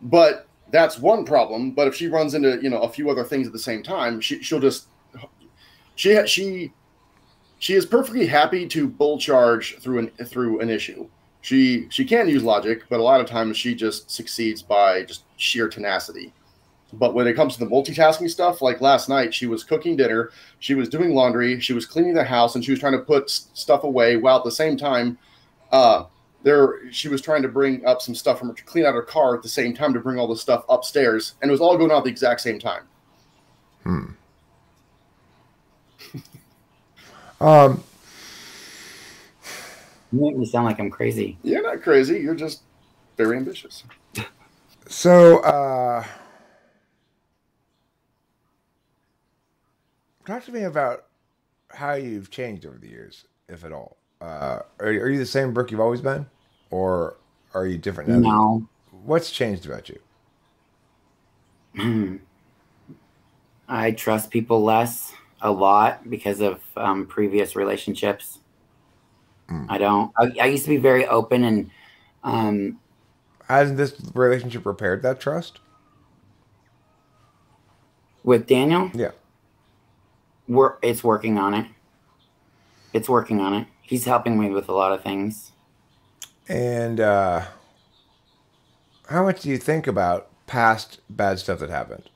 But that's one problem. But if she runs into a few other things at the same time, she is perfectly happy to bull charge through an issue. She can use logic, but a lot of times she just succeeds by just sheer tenacity. But when it comes to the multitasking stuff, like last night, she was cooking dinner, she was doing laundry, she was cleaning the house, and she was trying to put stuff away while at the same time, she was trying to bring up some stuff from her to clean out her car at the same time to bring all the stuff upstairs, and it was all going on at the exact same time.
You make me sound like I'm crazy.
You're not crazy. You're just very ambitious.
So, talk to me about how you've changed over the years, if at all. Are you the same Brook you've always been? Or are you different now?
No.
What's changed about you?
I trust people less a lot because of previous relationships. I don't. I used to be very open and
Hasn't this relationship repaired that trust?
with Daniel,
Yeah.
it's working on it. It's working on it. He's helping me with a lot of things.
And how much do you think about past bad stuff that happened?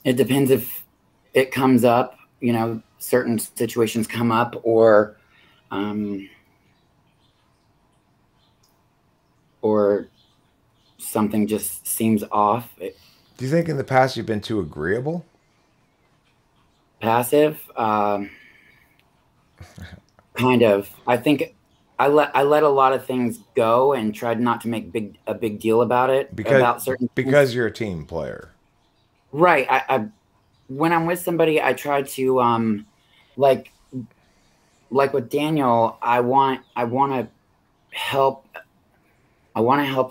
It depends if it comes up, you know, certain situations come up, or something just seems off.
Do you think in the past you've been too agreeable?
Passive, kind of. I think I let a lot of things go and tried not to make a big deal about it, about certain
because
things.
you're a team player.
Right. I when I'm with somebody, I try to like with Daniel, I want to help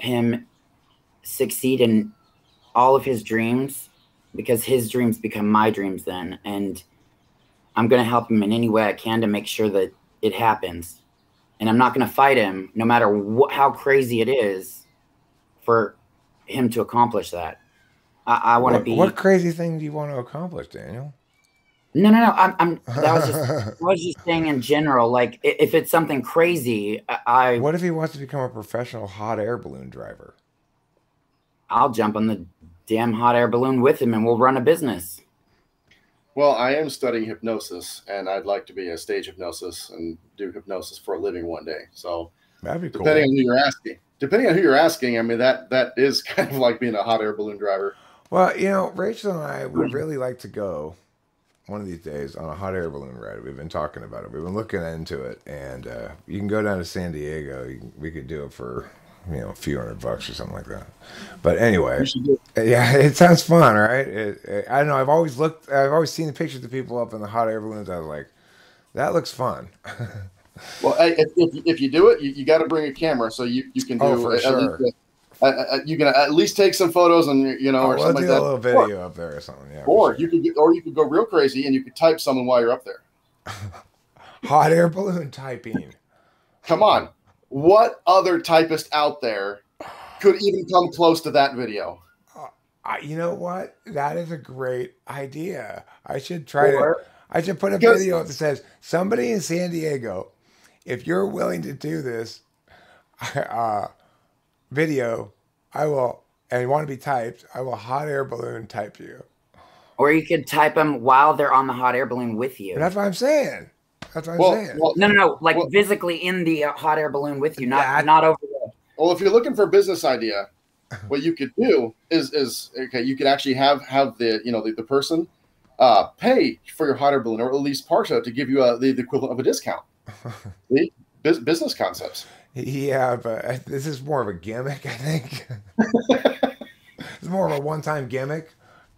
him succeed in all of his dreams, because his dreams become my dreams then, and I'm going to help him in any way I can to make sure that it happens. And I'm not going to fight him, no matter how crazy it is, for him to accomplish that. I want to be.
What crazy thing do you want to accomplish, Daniel?
No. That was just saying in general. Like, if it's something crazy,
What if he wants to become a professional hot air balloon driver?
I'll jump on the damn hot air balloon with him, and we'll run a business.
Well, I am studying hypnosis, and I'd like to be a stage hypnosis and do hypnosis for a living one day. So,
that'd be cool.
Depending on who you're asking, I mean that is kind of like being a hot air balloon driver.
Well, you know, Rachel and I would really like to go one of these days on a hot air balloon ride. We've been talking about it. We've been looking into it, and you can go down to San Diego. We could do it for, you know, a few $100 or something like that. But anyway, yeah, it sounds fun, right? I don't know. I've always seen the pictures of people up in the hot air balloons. I was like, that looks fun.
Well, if you do it, you got to bring a camera so you can do.
Oh, for sure.
You can at least take some photos, and you know, or
we'll
something
do
like that.
A little video up there or something. Yeah.
Or you could go real crazy and you could type someone while you're up there.
Hot air balloon typing.
Come on, what other typist out there could even come close to that video?
You know what? That is a great idea. I should I should put a video up that says, somebody in San Diego, if you're willing to do this video, I will, and want to be typed, I will hot air balloon type you.
Or you could type them while they're on the hot air balloon with you.
But that's what I'm saying. That's what I'm saying.
Well, no. Like, physically in the hot air balloon with you, not over there.
Well, if you're looking for a business idea, what you could do is okay. You could actually have the person pay for your hot air balloon, or at least partial, to give you the equivalent of a discount. The business concepts.
Yeah, but this is more of a gimmick, I think. It's more of a one-time gimmick.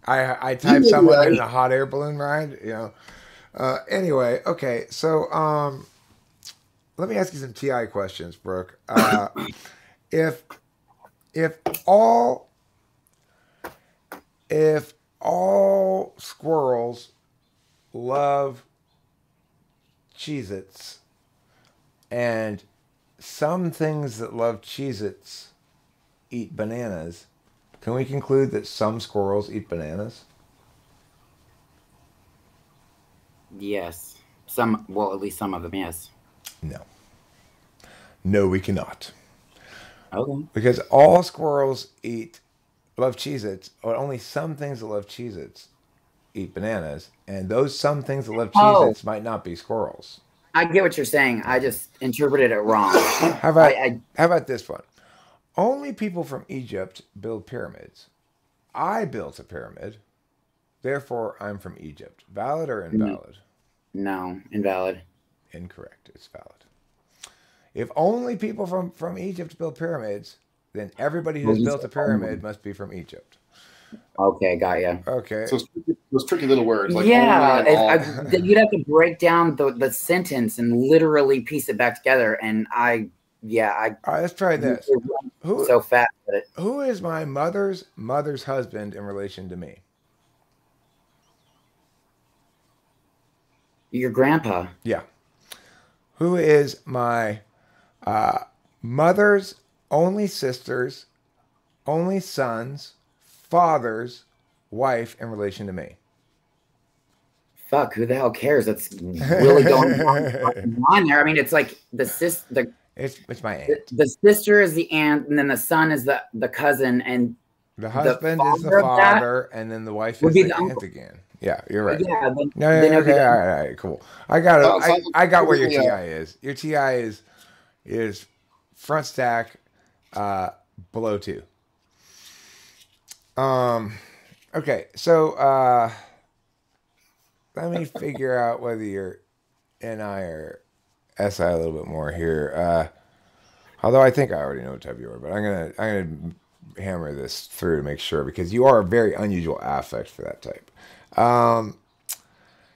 I type someone in a hot air balloon ride, you know. Anyway, okay, so let me ask you some TI questions, Brooke. If all squirrels love Cheez-Its, and some things that love Cheez-Its eat bananas, can we conclude that some squirrels eat bananas?
Yes. At least some of them, yes.
No, we cannot.
Okay.
Because all squirrels love Cheez-Its, or only some things that love Cheez-Its eat bananas, and those some things that love Cheez-Its might not be squirrels.
I get what you're saying. I just interpreted it wrong.
How about this one? Only people from Egypt build pyramids. I built a pyramid, therefore I'm from Egypt. Valid or invalid?
No, invalid.
Incorrect. It's valid. If only people from Egypt build pyramids, then everybody who's built a pyramid must be from Egypt.
Okay, got ya.
Okay.
So those tricky little words. Like
you'd have to break down the sentence and literally piece it back together, and I yeah,
All right, let's try this. Who
so fast that it,
who is my mother's husband in relation to me?
your grandpa.
Yeah. Who is my mother's only sister's only son's father's wife in relation to me?
Fuck, who the hell cares? That's really going on there. I mean, it's like
It's my aunt.
the sister is the aunt, and then the son is the cousin, and
The husband is the
father of that
father, and then the wife
would
is
be
the
the
aunt
uncle.
again. Yeah, you're right.
Yeah, then,
No,
then
yeah,
it'll be
okay,
the
all right, cool. I got it.
Sounds
I got where your
really,
TI is. Your TI is front stack, below 2. Okay, so let me figure out whether you're NI or SI a little bit more here. Although I think I already know what type you are, but I'm gonna hammer this through to make sure, because you are a very unusual affect for that type.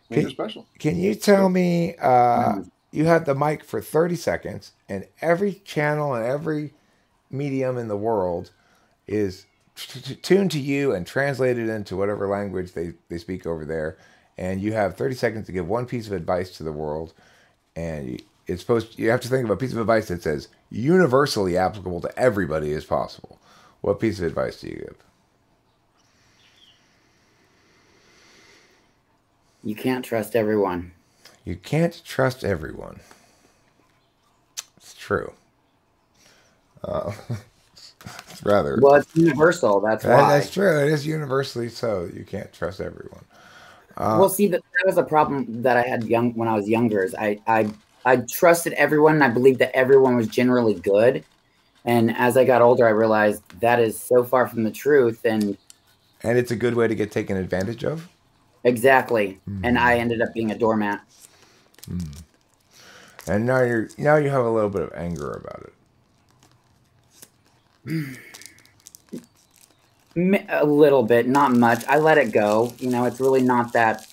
You're special.
Can you tell me, you have the mic for 30 seconds, and every channel and every medium in the world is tuned to you and translated into whatever language they speak over there, and you have 30 seconds to give one piece of advice to the world, and you have to think of a piece of advice that says universally applicable to everybody as possible. What piece of advice do you give?
You can't trust everyone.
You can't trust everyone. It's true. It's rather...
Well, it's universal. That's why.
That's true. It is universally so. You can't trust everyone.
Well, see, that was a problem that I had when I was younger. Is I trusted everyone, and I believed that everyone was generally good. And as I got older, I realized that is so far from the truth. And
it's a good way to get taken advantage of.
Exactly. And I ended up being a doormat.
And now you have a little bit of anger about it.
A little bit, not much. I let it go. You know, it's really not that.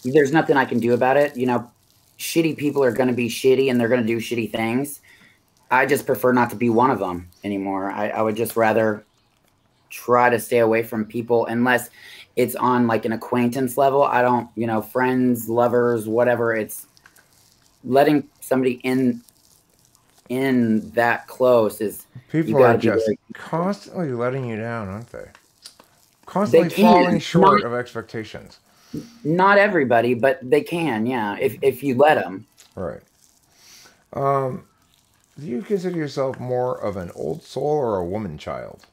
There's nothing I can do about it. You know, shitty people are going to be shitty, and they're going to do shitty things. I just prefer not to be one of them anymore. I would just rather try to stay away from people unless it's on like an acquaintance level. I don't, you know, friends, lovers, whatever. It's letting somebody in that close is...
People are just constantly letting you down, aren't they? Constantly falling short of expectations.
Not everybody, but they can, yeah, if you let them.
Right. Do you consider yourself more of an old soul or a woman child?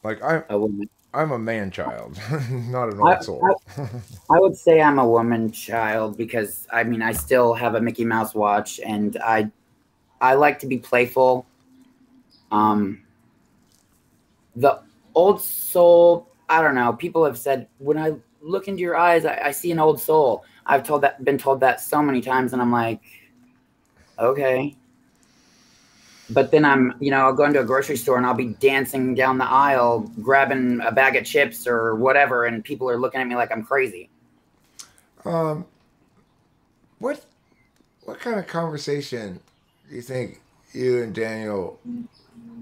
Like I'm a man child, not an old soul.
I would say I'm a woman child because, I mean, I still have a Mickey Mouse watch, and I like to be playful. The old soul, I don't know. People have said, when I look into your eyes, I see an old soul. I've been told that so many times, and I'm like, okay. But then I'll go into a grocery store and I'll be dancing down the aisle, grabbing a bag of chips or whatever, and people are looking at me like I'm crazy.
What kind of conversation do you think you and Daniel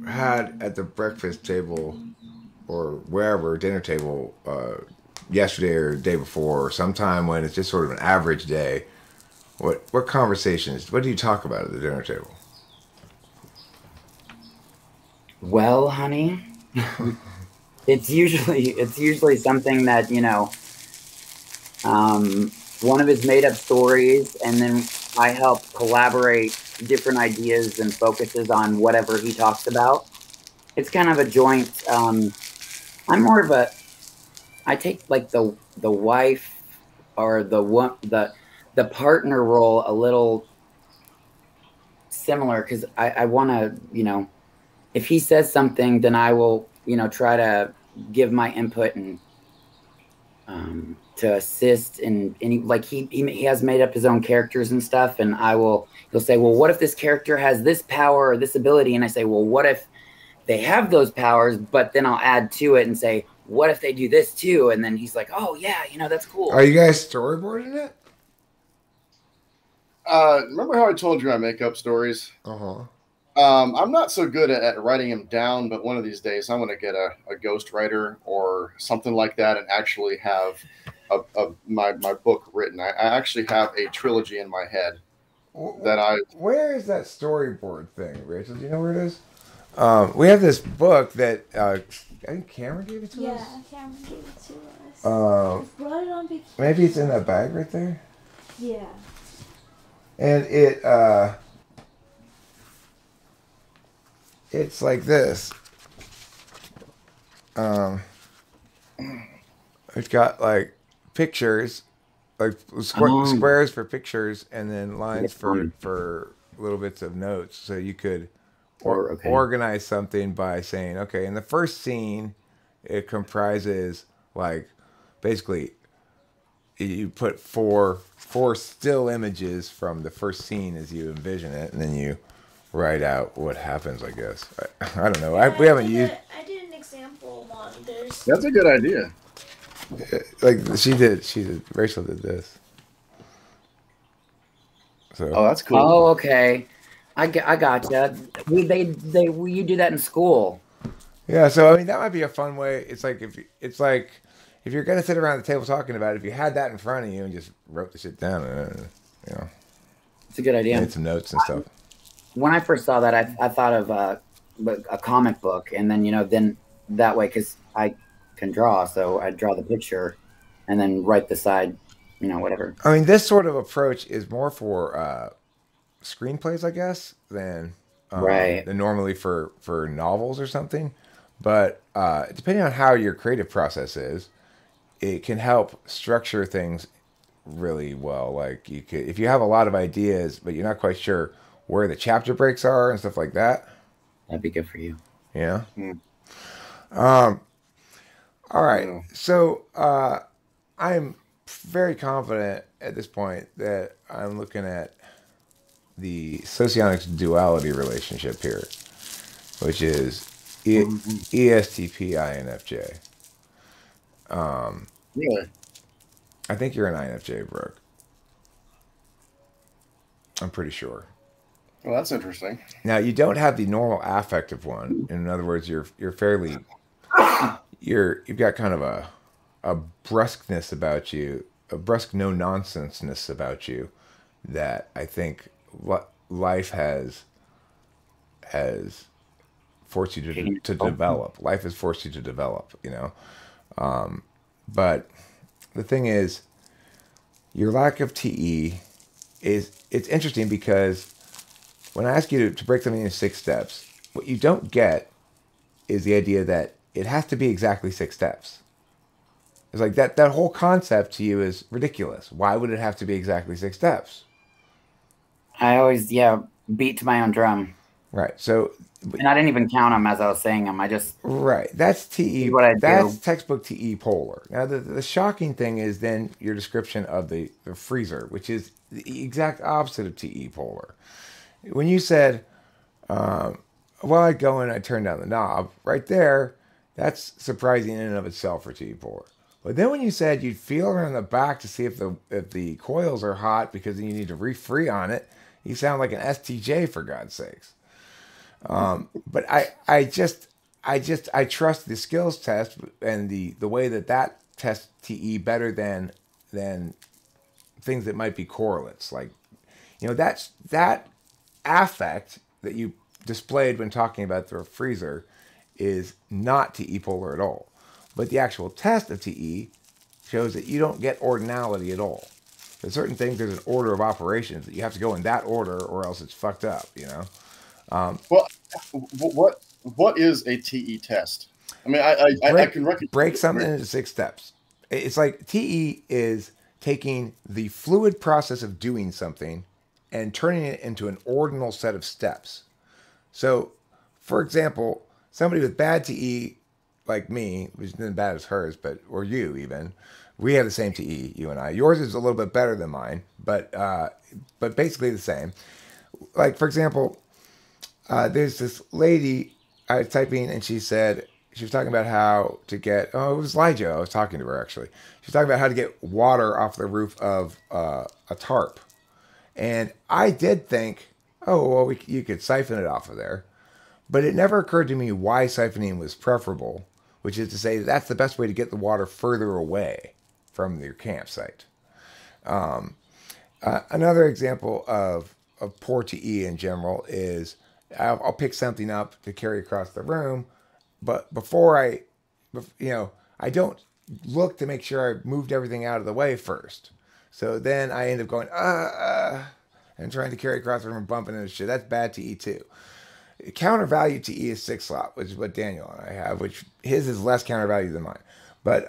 had at the breakfast table or wherever, dinner table, yesterday or the day before, or sometime when it's just sort of an average day? What conversations, what do you talk about at the dinner table?
Well, honey, it's usually something that, one of his made up stories, and then I help collaborate different ideas and focuses on whatever he talks about. It's kind of a joint. I'm more of I take like the wife or the partner role a little similar, because I want to, if he says something, then I will, try to give my input and to assist in any, like he has made up his own characters and stuff, and he'll say, well, what if this character has this power or this ability? And I say, well, what if they have those powers, but then I'll add to it and say, what if they do this too? And then he's like, oh yeah, that's cool.
Are you guys storyboarding it?
Remember how I told you I make up stories?
Uh-huh.
I'm not so good at writing them down, but one of these days I'm going to get a ghostwriter or something like that and actually have my book written. I actually have a trilogy in my head that I.
Where is that storyboard thing, Rachel? Do you know where it is? We have this book that I think Cameron gave it to us.
Yeah, Cameron gave it to us. I brought it on vacation.
Maybe it's in that bag right there.
Yeah.
And it's like this. It's got like pictures, like squares for pictures, and then lines for little bits of notes. So you could organize something by saying, okay, in the first scene, it comprises like basically you put four still images from the first scene as you envision it, and then you write out what happens. I guess I don't know.
Yeah,
we haven't used.
I did an example one.
That's a good idea.
Like she did. Rachel did this. So.
Oh, that's cool.
Oh, okay. I gotcha. You do that in school.
Yeah, so I mean that might be a fun way. It's like if you're gonna sit around the table talking about it, if you had that in front of you and just wrote the shit down, you know,
it's a good idea.
Made some notes and stuff.
When I first saw that, I thought of a comic book, and then then that way, because I can draw, so I draw the picture, and then write the side, whatever.
I mean, this sort of approach is more for screenplays, I guess, than normally for novels or something. But depending on how your creative process is, it can help structure things really well. Like if you have a lot of ideas, but you're not quite sure where the chapter breaks are and stuff like that.
That'd be good for you.
Yeah.
Mm.
All right. So I'm very confident at this point that I'm looking at the socionics duality relationship here, which is ESTP INFJ.
Really?
I think you're an INFJ, Brook. I'm pretty sure.
Well, that's interesting.
Now you don't have the normal affective one. In other words, you've got kind of a brusqueness about you, a brusque no nonsenseness about you that I think life has forced you to develop. Life has forced you to develop, But the thing is, your lack of TE it's interesting because when I ask you to break something into 6 steps, what you don't get is the idea that it has to be exactly 6 steps. It's like that whole concept to you is ridiculous. Why would it have to be exactly 6 steps?
I always, beat to my own drum.
Right. So,
and I didn't even count them as I was saying them. I just
That's TE. That's textbook TE polar. Now, the shocking thing is then your description of the freezer, which is the exact opposite of TE polar. When you said, I'd go and I'd turn down the knob, right there, that's surprising in and of itself for TE polar. But then when you said you'd feel around the back to see if the coils are hot because you need to refree on it, you sound like an STJ, for God's sakes. But I trust the skills test and the way that tests TE better than things that might be correlates. Like, that affect that you displayed when talking about the freezer is not TE polar at all. But the actual test of TE shows that you don't get ordinality at all. There's certain things, there's an order of operations that you have to go in that order or else it's fucked up,
Well, what is a TE test? I mean, I can recognize.
Break something into 6 steps. It's like TE is taking the fluid process of doing something and turning it into an ordinal set of steps. So, for example, somebody with bad TE, like me, which isn't as bad as hers, or you even, we have the same TE, you and I. Yours is a little bit better than mine, but basically the same. Like, for example, there's this lady I was typing, and she was talking about how to get, it was Elijah, I was talking to her actually. She was talking about how to get water off the roof of a tarp. And I did think, oh, well, you could siphon it off of there. But it never occurred to me why siphoning was preferable, which is to say that's the best way to get the water further away from your campsite. Another example of poor TE in general is I'll pick something up to carry across the room, but before I don't look to make sure I've moved everything out of the way first. So then I end up going, and trying to carry across the room and bumping into shit. That's bad TE too. Counter value TE is 6 slot, which is what Daniel and I have, which his is less counter value than mine. But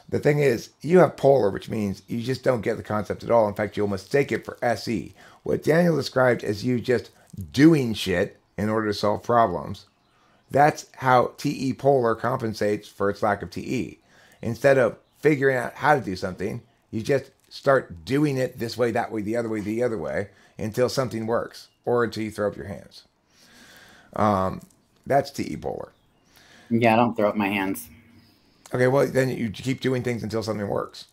the thing is, you have polar, which means you just don't get the concept at all. In fact, you'll mistake it for SE. What Daniel described as you just doing shit in order to solve problems, that's how TE polar compensates for its lack of TE. Instead of figuring out how to do something, you just start doing it this way, that way, the other way, until something works, or until you throw up your hands. That's TE polar.
Yeah, I don't throw up my hands.
Okay, well, then you keep doing things until something works.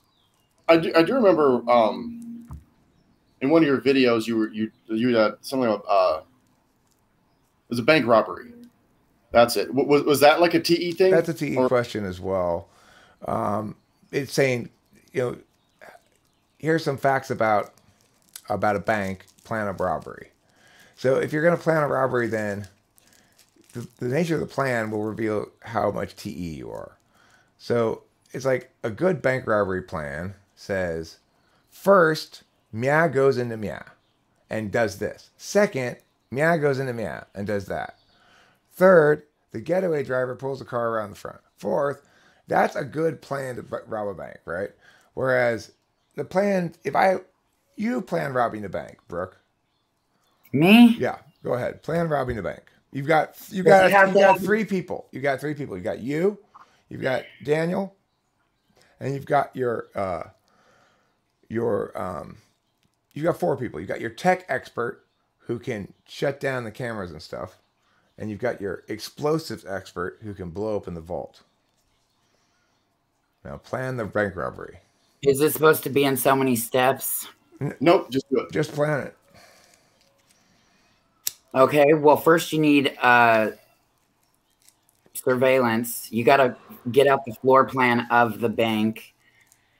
I do remember in one of your videos you had something about it was a bank robbery. That's it. Was that like a TE thing?
That's a TE question as well. It's saying, here's some facts about a bank plan of robbery. So if you're going to plan a robbery, then the nature of the plan will reveal how much TE you are. So it's like a good bank robbery plan says, first, Mia goes into Mia and does this. Second, Mia goes into Mia and does that. Third, the getaway driver pulls the car around the front. Fourth, that's a good plan to rob a bank, right? Whereas the plan, you plan robbing the bank, Brooke.
Me?
Yeah, go ahead. Plan robbing the bank. You got 3 people. You got 3 people. You got you, you've got Daniel, and you've got you've got 4 people. You got your tech expert who can shut down the cameras and stuff, and you've got your explosives expert who can blow open the vault. Now plan the bank robbery.
Is this supposed to be in so many steps?
Nope, just do it.
Just plan it.
Okay, well, first you need surveillance. You got to get out the floor plan of the bank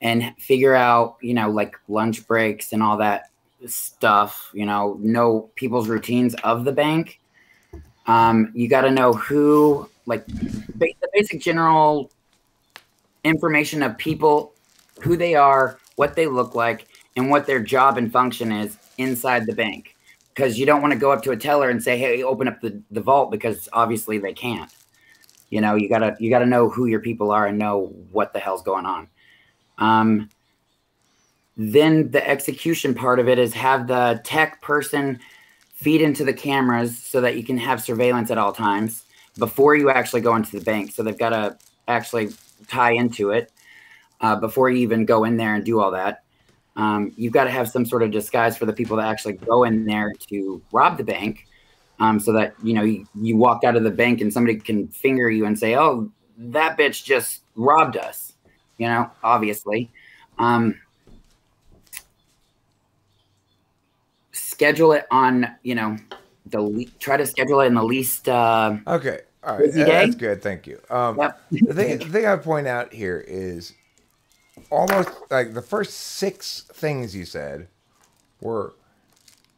and figure out, like lunch breaks and all that stuff, know people's routines of the bank. You got to know who, like the basic general information of people, who they are, what they look like, and what their job and function is inside the bank. Because you don't want to go up to a teller and say, hey, open up the vault, because obviously they can't. You gotta know who your people are and know what the hell's going on. Then the execution part of it is have the tech person feed into the cameras so that you can have surveillance at all times before you actually go into the bank. So they've got to actually tie into it before you even go in there and do all that. You've got to have some sort of disguise for the people that actually go in there to rob the bank, so that, you walk out of the bank and somebody can finger you and say, oh, that bitch just robbed us, obviously. Schedule it on, try to schedule it in the least
okay. All right. That's good. Thank you.
Yep.
the thing I point out here is almost like the first 6 things you said were,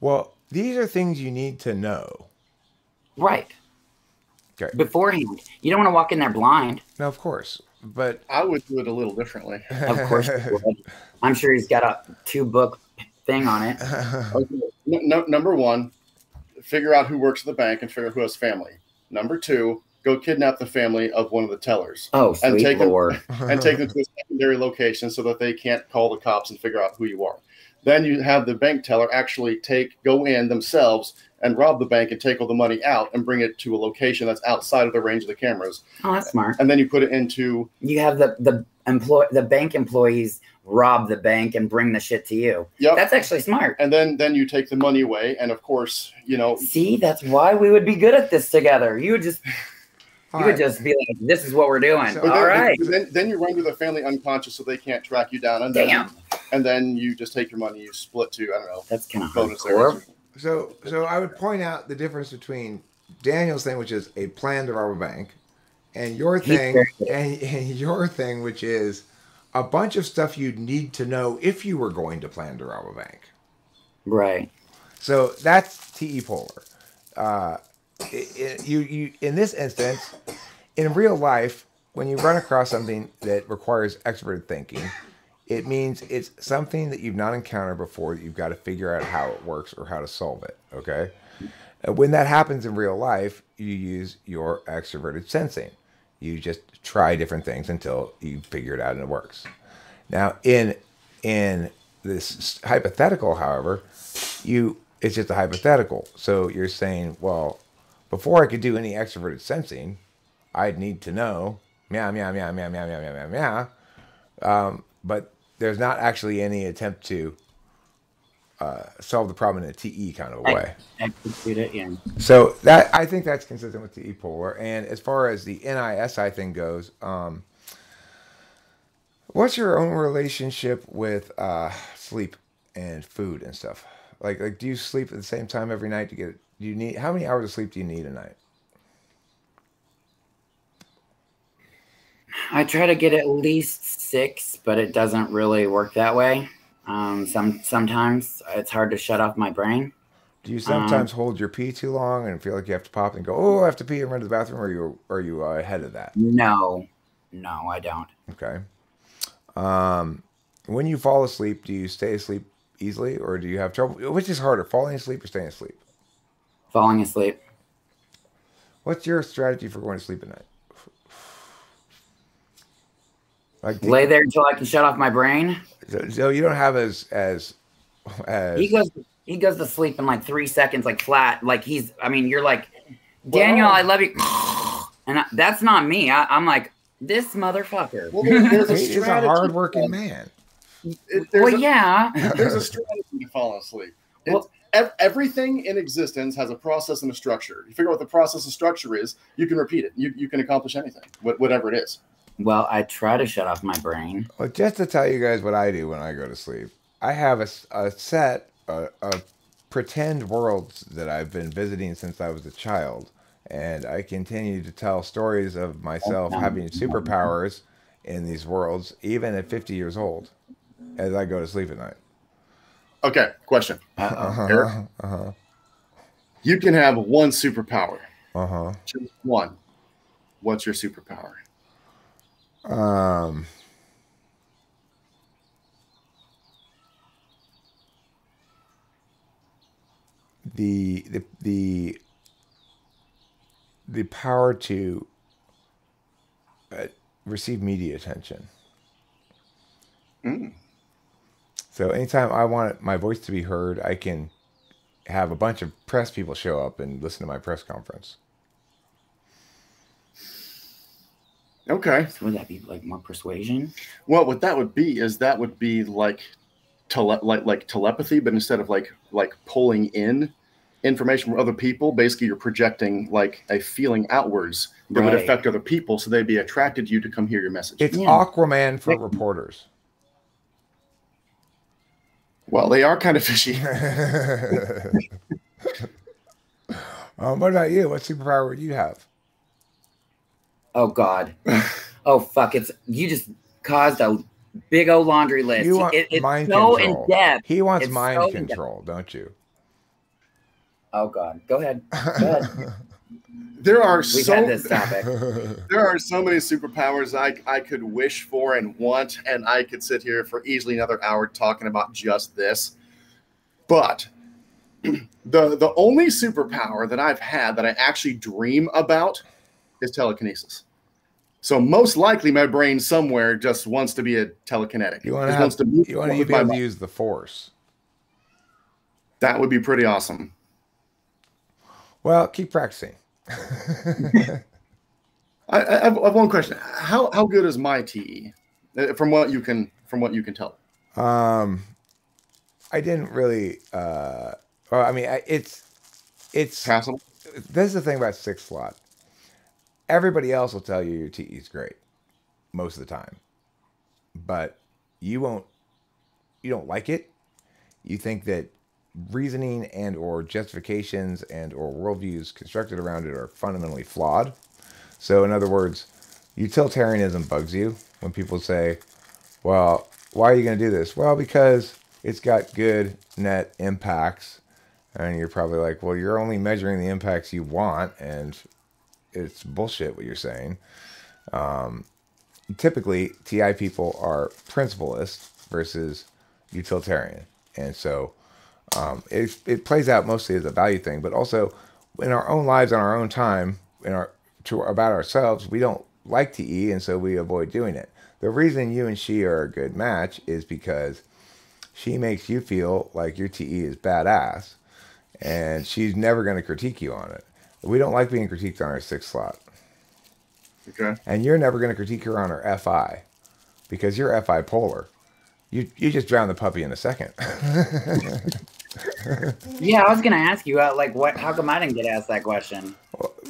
well, these are things you need to know.
Right.
Okay.
Beforehand. You don't want to walk in there blind.
No, of course. But
I would do it a little differently.
Of course you would. I'm sure he's got a 2-book thing on it.
Okay. Number 1, figure out who works at the bank and figure out who has family. Number 2, go kidnap the family of one of the tellers.
Oh, sweet
and take
Lord.
and take them to a secondary location so that they can't call the cops and figure out who you are. Then you have the bank teller actually go in themselves and rob the bank and take all the money out and bring it to a location that's outside of the range of the cameras.
Oh, that's smart.
And then you put it into...
You have the bank employees rob the bank and bring the shit to you.
Yep.
That's actually smart.
And then you take the money away. And of course,
See, that's why we would be good at this together. You would just... You would just be like, this is what we're doing.
So,
all right.
Then you render the family unconscious so they can't track you down. And
Damn.
And then you just take your money, you split to, I don't know.
That's kind of
bonus
hardcore.
So I would point out the difference between Daniel's thing, which is a plan to rob a bank, and your
He's
thing,
very good.
and your thing, which is a bunch of stuff you'd need to know if you were going to plan to rob a bank.
Right.
So that's TE polar. You in this instance, in real life, when you run across something that requires extroverted thinking, it means it's something that you've not encountered before that you've got to figure out how it works or how to solve it. Okay. When that happens in real life, you use your extroverted sensing. You just try different things until you figure it out and it works. Now, in this hypothetical, however, it's just a hypothetical. So you're saying, well, before I could do any extroverted sensing, I'd need to know meow meow meow meow meow meow meow meow meow. But there's not actually any attempt to solve the problem in a TE kind of a way.
Execute it, yeah.
So that I think that's consistent with TE polar. And as far as the NISI thing goes, what's your own relationship with sleep and food and stuff? Like, do you sleep at the same time every night to get? Do you need how many hours of sleep do you need a night?
I try to get at least 6, but it doesn't really work that way. Sometimes it's hard to shut off my brain.
Do you sometimes hold your pee too long and feel like you have to pop and go, oh, I have to pee and run to the bathroom, or are you ahead of that?
No, I don't.
Okay. When you fall asleep, do you stay asleep easily, or do you have trouble? Which is harder, falling asleep or staying asleep?
Falling asleep.
What's your strategy for going to sleep at night? Like,
lay there until I can shut off my brain.
So you don't have as
he goes to sleep in like 3 seconds, like flat. Like you're like, Daniel, I love you, and that's not me. I'm like this motherfucker.
Well, there's a
he's a hardworking man.
Yeah.
There's a strategy to fall asleep. Everything in existence has a process and a structure. You figure out what the process and structure is, you can repeat it. You can accomplish anything, whatever it is.
Well, I try to shut off my brain.
Well, just to tell you guys what I do when I go to sleep, I have a set of pretend worlds that I've been visiting since I was a child. And I continue to tell stories of myself having superpowers in these worlds, even at 50 years old, as I go to sleep at night.
Okay, question. Eric? You can have one superpower. Choose one. What's your superpower?
The power to receive media attention. So anytime I want my voice to be heard, I can have a bunch of press people show up and listen to my press conference.
Okay.
So would that be like more persuasion?
Well, what that would be is like telepathy, but instead of like pulling in information from other people, basically you're projecting like a feeling outwards that would affect other people, so they'd be attracted to you to come hear your message.
It's Aquaman for reporters.
Well, they are kind of fishy.
What about you? What superpower would you have?
Oh God. Oh fuck! You just caused a big old laundry list.
You want
it's
mind
so
control.
in depth.
He wants
It's
mind
so
control, don't you?
Oh God, go ahead. Go ahead.
There are
We've had this topic.
There are so many superpowers I could wish for and want, and I could sit here for easily another hour talking about just this. But the only superpower that I've had that I actually dream about is telekinesis. So most likely my brain somewhere just wants to be a telekinetic.
You want to be able to use the force.
That would be pretty awesome.
Well, keep practicing.
I have one question. How good is my TE? From what you can tell.
I didn't really. Well, I mean, it's
passable.
This is the thing about 6 slot. Everybody else will tell you your TE is great most of the time, but you won't. You don't like it. You think that reasoning and or justifications and or worldviews constructed around it are fundamentally flawed. So in other words, utilitarianism bugs you when people say, well, why are you going to do this? Well, because it's got good net impacts. And you're probably like, well, you're only measuring the impacts you want, and it's bullshit what you're saying. Typically, TI people are principalist versus utilitarian. And so it plays out mostly as a value thing, but also in our own lives, on our own time, about ourselves, we don't like TE, and so we avoid doing it. The reason you and she are a good match is because she makes you feel like your TE is badass, and she's never going to critique you on it. We don't like being critiqued on our 6th slot.
Okay.
And you're never going to critique her on her FI, because you're FI polar. You just drown the puppy in a second.
Yeah, I was gonna ask you, like, what? How come I didn't get asked that question?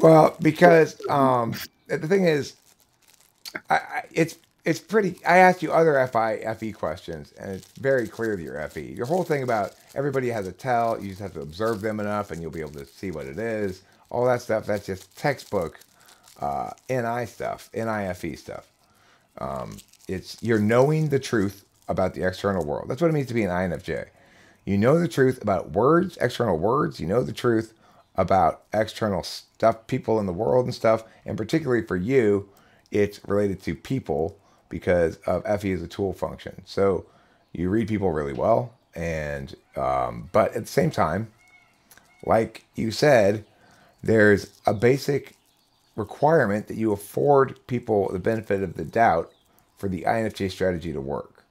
Well, because the thing is, it's pretty. I asked you other FE questions, and it's very clear that you're FE. Your whole thing about everybody has a tell, you just have to observe them enough, and you'll be able to see what it is. All that stuff, that's just textbook NI stuff, NIFE stuff. It's you're knowing the truth about the external world. That's what it means to be an INFJ. You know the truth about words, external words. You know the truth about external stuff, people in the world and stuff. And particularly for you, it's related to people because of FE as a tool function. So you read people really well. And but at the same time, like you said, there's a basic requirement that you afford people the benefit of the doubt for the INFJ strategy to work.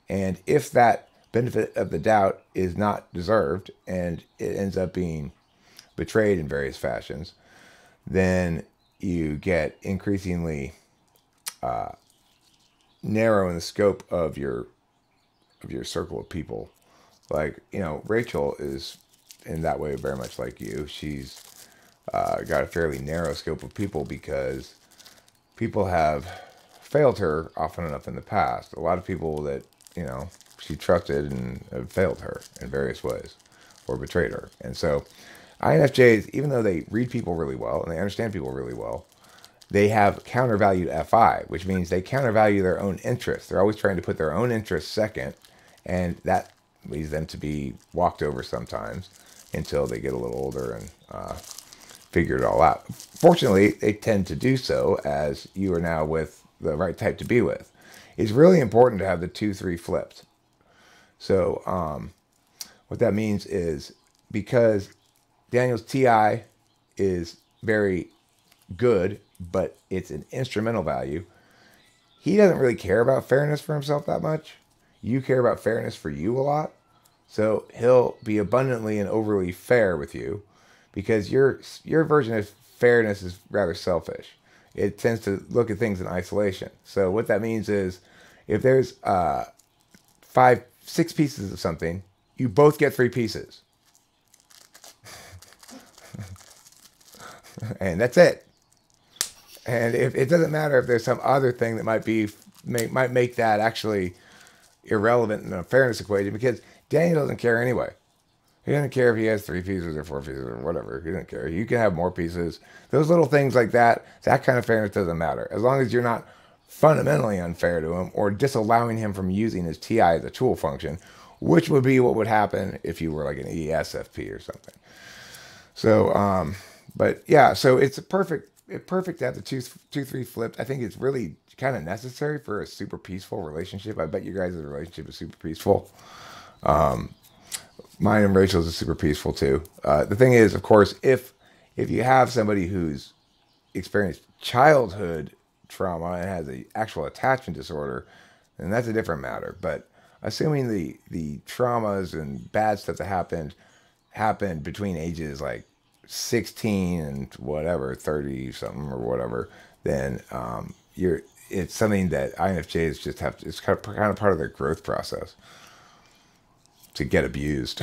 And if that benefit of the doubt is not deserved and it ends up being betrayed in various fashions, then you get increasingly narrow in the scope of your circle of people. Like, you know, Rachel is in that way very much like you. She's got a fairly narrow scope of people because people have failed her often enough in the past. A lot of people that, you know, she trusted and have failed her in various ways or betrayed her. And so INFJs, even though they read people really well and they understand people really well, they have countervalued FI, which means they countervalue their own interests. They're always trying to put their own interests second, and that leads them to be walked over sometimes until they get a little older and figure it all out. Fortunately, they tend to do so, as you are now with the right type to be with. It's really important to have the 2-3 flipped. So what that means is, because Daniel's TI is very good, but it's an instrumental value, he doesn't really care about fairness for himself that much. You care about fairness for you a lot. So he'll be abundantly and overly fair with you, because your version of fairness is rather selfish. It tends to look at things in isolation. So what that means is, if there's 6 pieces of something, you both get 3 pieces. And that's it. And if it doesn't matter if there's some other thing that might make that actually irrelevant in a fairness equation, because Daniel doesn't care anyway. He doesn't care if he has 3 pieces or 4 pieces or whatever. He doesn't care. You can have more pieces. Those little things like that, that kind of fairness doesn't matter. As long as you're not fundamentally unfair to him or disallowing him from using his TI as a tool function, which would be what would happen if you were like an ESFP or something. So, but yeah, so it's perfect to have the 2-3 flipped. I think it's really kind of necessary for a super peaceful relationship. I bet you guys' relationship is super peaceful. Mine and Rachel's is super peaceful too. The thing is, of course, if you have somebody who's experienced childhood trauma and has an actual attachment disorder, then that's a different matter. But assuming the traumas and bad stuff that happened between ages like 16 and whatever, 30 something or whatever, then it's something that INFJs just have to, it's kind of part of their growth process to get abused.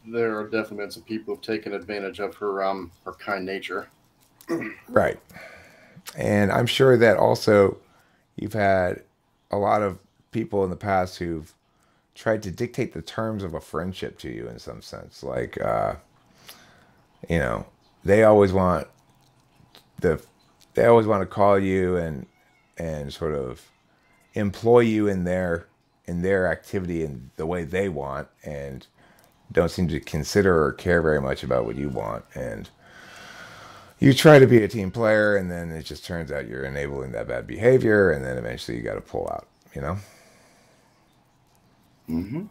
There are definitely been some people who've taken advantage of her kind nature.
Right. And I'm sure that also you've had a lot of people in the past who've tried to dictate the terms of a friendship to you in some sense. Like, you know, they always want the, they always want to call you and sort of employ you in their activity in the way they want, and don't seem to consider or care very much about what you want. And you try to be a team player, and then it just turns out you're enabling that bad behavior, and then eventually you got to pull out, you know?
Mm-hmm.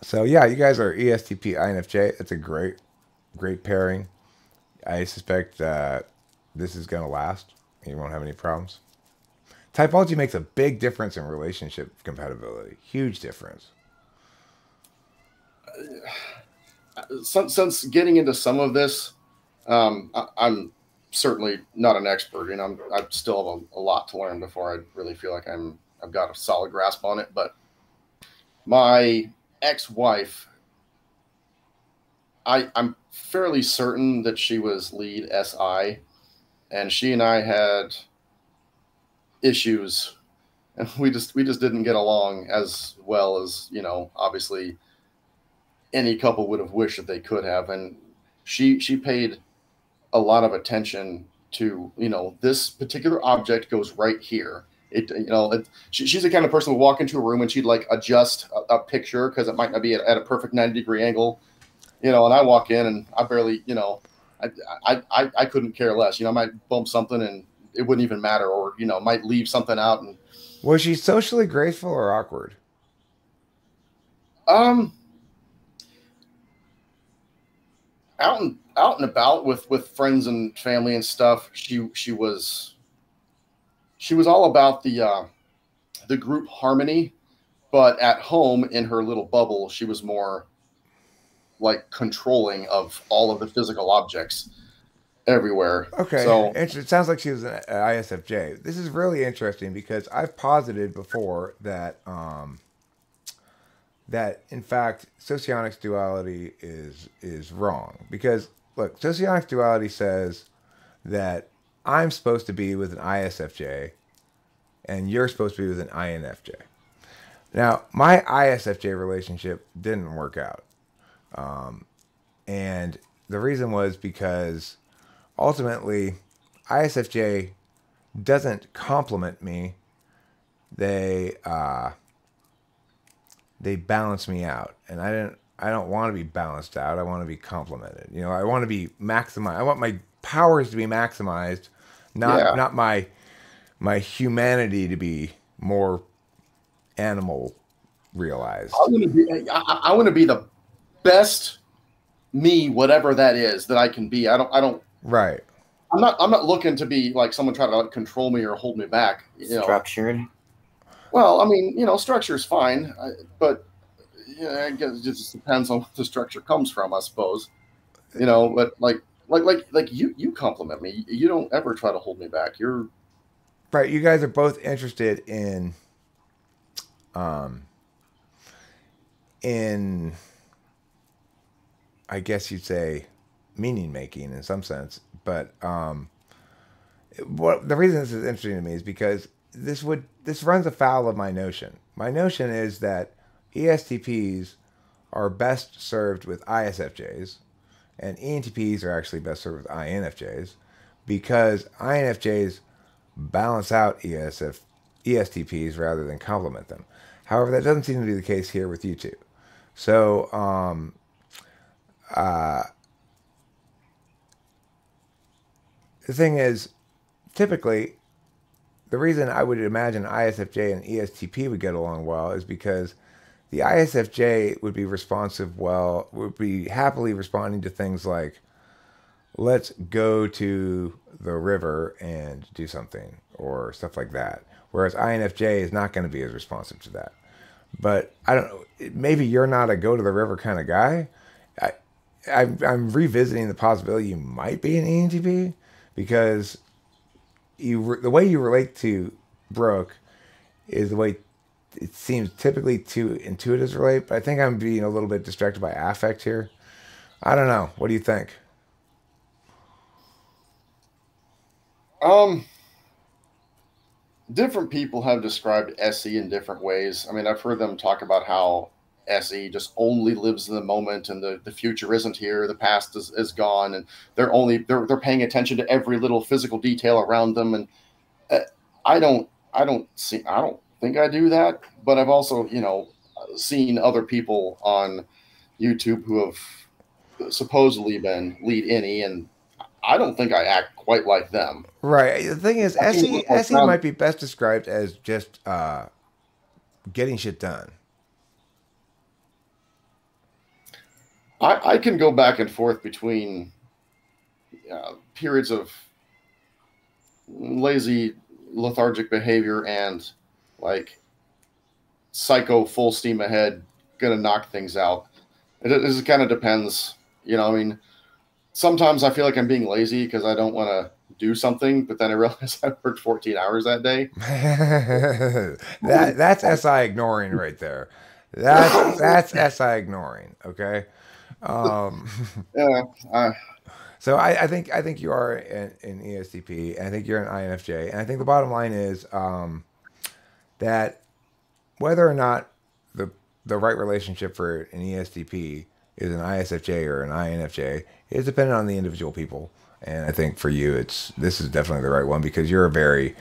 So yeah, you guys are ESTP INFJ. It's a great pairing. I suspect this is going to last. You won't have any problems. Typology makes a big difference in relationship compatibility. Huge difference.
Since getting into some of this, I'm certainly not an expert, and I still have a lot to learn before I really feel like I've got a solid grasp on it. But my ex-wife, I'm fairly certain that she was lead SI, and she and I had issues, and we just didn't get along as well as, you know, obviously any couple would have wished that they could have. And she paid a lot of attention to, you know, this particular object goes right here. She's the kind of person who would walk into a room and she'd like adjust a picture because it might not be at a perfect 90-degree angle, you know, and I walk in and I barely, you know, I couldn't care less. You know, I might bump something and it wouldn't even matter, or, you know, might leave something out. And
Was she socially graceful or awkward?
Out and about with friends and family and stuff, she was all about the group harmony, but at home in her little bubble, she was more like controlling of all of the physical objects everywhere.
Okay,
So
it sounds like she was an ISFJ. This is really interesting because I've posited before that that in fact socionics duality is wrong, because look, socionics duality says that I'm supposed to be with an ISFJ and you're supposed to be with an INFJ. Now, my ISFJ relationship didn't work out. And the reason was because ultimately ISFJ doesn't complement me. They balance me out, and I don't want to be balanced out. I want to be complemented. You know, I want to be maximized. I want my powers to be maximized, not my humanity to be more animal realized.
I want to be the best me, whatever that is that I can be. I don't.
Right.
I'm not looking to be like someone trying to like control me or hold me back. You know.
Structured.
Well, I mean, you know, structure is fine, but yeah, I guess it just depends on what the structure comes from, I suppose. You know, but like you compliment me. You don't ever try to hold me back. You're
right. You guys are both interested in I guess you'd say meaning making in some sense, but what the reason this is interesting to me is because this runs afoul of my notion. My notion is that ESTPs are best served with ISFJs, and ENTPs are actually best served with INFJs, because INFJs balance out ESTPs rather than complement them. However, that doesn't seem to be the case here with you two. So, the thing is, typically, the reason I would imagine ISFJ and ESTP would get along well is because the ISFJ would be happily responding to things like, let's go to the river and do something, or stuff like that. Whereas INFJ is not going to be as responsive to that. But I don't know, maybe you're not a go to the river kind of guy. I'm revisiting the possibility you might be an ENTP, because the way you relate to Brook is the way it seems typically two intuitives relate. But I think I'm being a little bit distracted by affect here. I don't know. What do you think?
different people have described SE in different ways. I mean, I've heard them talk about how SE just only lives in the moment, and the future isn't here, the past is gone, and they're paying attention to every little physical detail around them. And uh, I don't think I do that, but I've also, seen other people on YouTube who have supposedly been lead any, and I don't think I act quite like them.
Right. The thing is,
I think
SE might be best described as just getting shit done.
I can go back and forth between periods of lazy, lethargic behavior and like psycho, full steam ahead, gonna knock things out. It kind of depends. I mean, sometimes I feel like I'm being lazy because I don't want to do something, but then I realize I worked 14 hours that day.
That's SI ignoring right there. That's SI ignoring. Okay.
Yeah.
So I think you are an ESTP, and I think you're an INFJ, and I think the bottom line is that whether or not the right relationship for an ESTP is an ISFJ or an INFJ is dependent on the individual people. And I think for you, this is definitely the right one because you're a very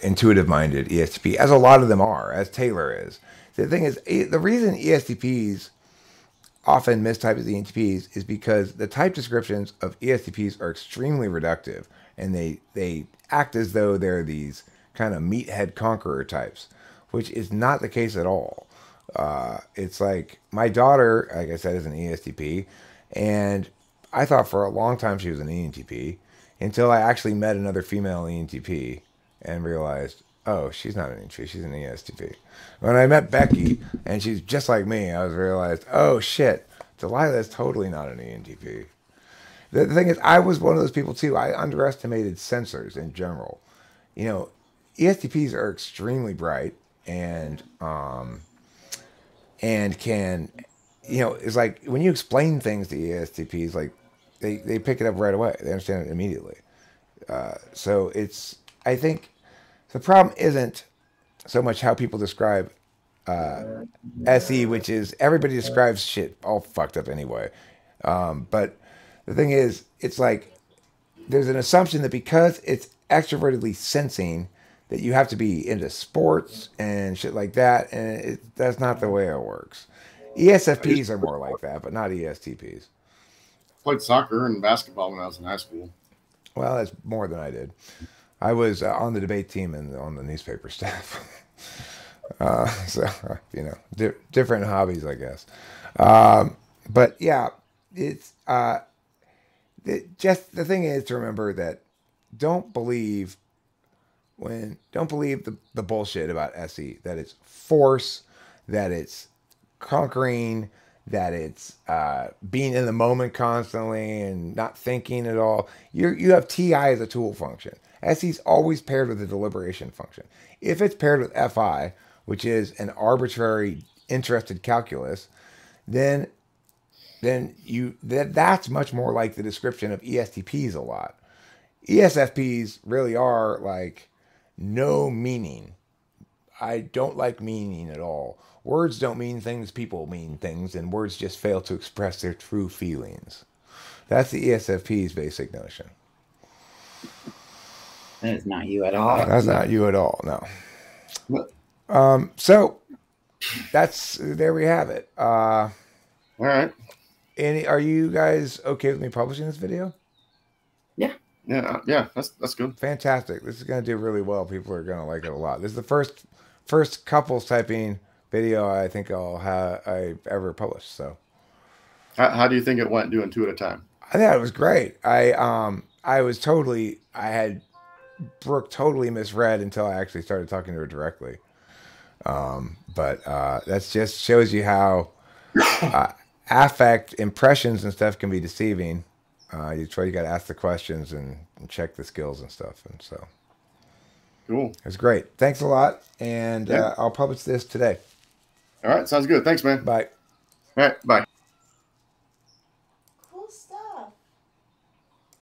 intuitive-minded ESTP, as a lot of them are, as Taylor is. The thing is, the reason ESTPs often mistype as ENTPs is because the type descriptions of ESTPs are extremely reductive, and they act as though they're these kind of meathead conqueror types, which is not the case at all. It's like my daughter, like I said, is an ESTP, and I thought for a long time she was an ENTP until I actually met another female ENTP and realized, oh, she's not an ENTP, she's an ESTP. When I met Becky, and she's just like me, I realized, oh shit, Delilah is totally not an ENTP. The thing is, I was one of those people too. I underestimated sensors in general. ESTPs are extremely bright and can, it's like when you explain things to ESTPs, like they pick it up right away. They understand it immediately. So I think the problem isn't so much how people describe SE, which is everybody describes shit all fucked up anyway. But the thing is, it's like there's an assumption that because it's extrovertedly sensing that you have to be into sports and shit like that, and that's not the way it works. ESFPs are more like that, but not ESTPs.
Played soccer and basketball when I was in high school.
Well, that's more than I did. I was on the debate team and on the newspaper staff. Different hobbies, I guess. But yeah, it's just the thing is to remember that don't believe the bullshit about SE, that it's force, that it's conquering, that it's being in the moment constantly and not thinking at all. You have TI as a tool function. SE's always paired with a deliberation function. If it's paired with FI, which is an arbitrary interested calculus, then that's much more like the description of ESTPs a lot. ESFPs really are like no meaning. I don't like meaning at all. Words don't mean things, people mean things, and words just fail to express their true feelings. That's the ESFP's basic notion.
That is not you at all.
That's not you at all, no. So there we have it.
All right.
Are you guys okay with me publishing this video?
Yeah.
Yeah, that's good.
Fantastic. This is going to do really well. People are going to like it a lot. This is the first couples typing video I think I've ever published. So,
how do you think it went doing 2 at a time?
I thought it was great. I had Brooke totally misread until I actually started talking to her directly. But that just shows you how affect impressions and stuff can be deceiving. You got to ask the questions and check the skills and stuff. And so,
cool.
It was great. Thanks a lot. And I'll publish this today.
All right. Sounds good. Thanks, man.
Bye.
All right. Bye.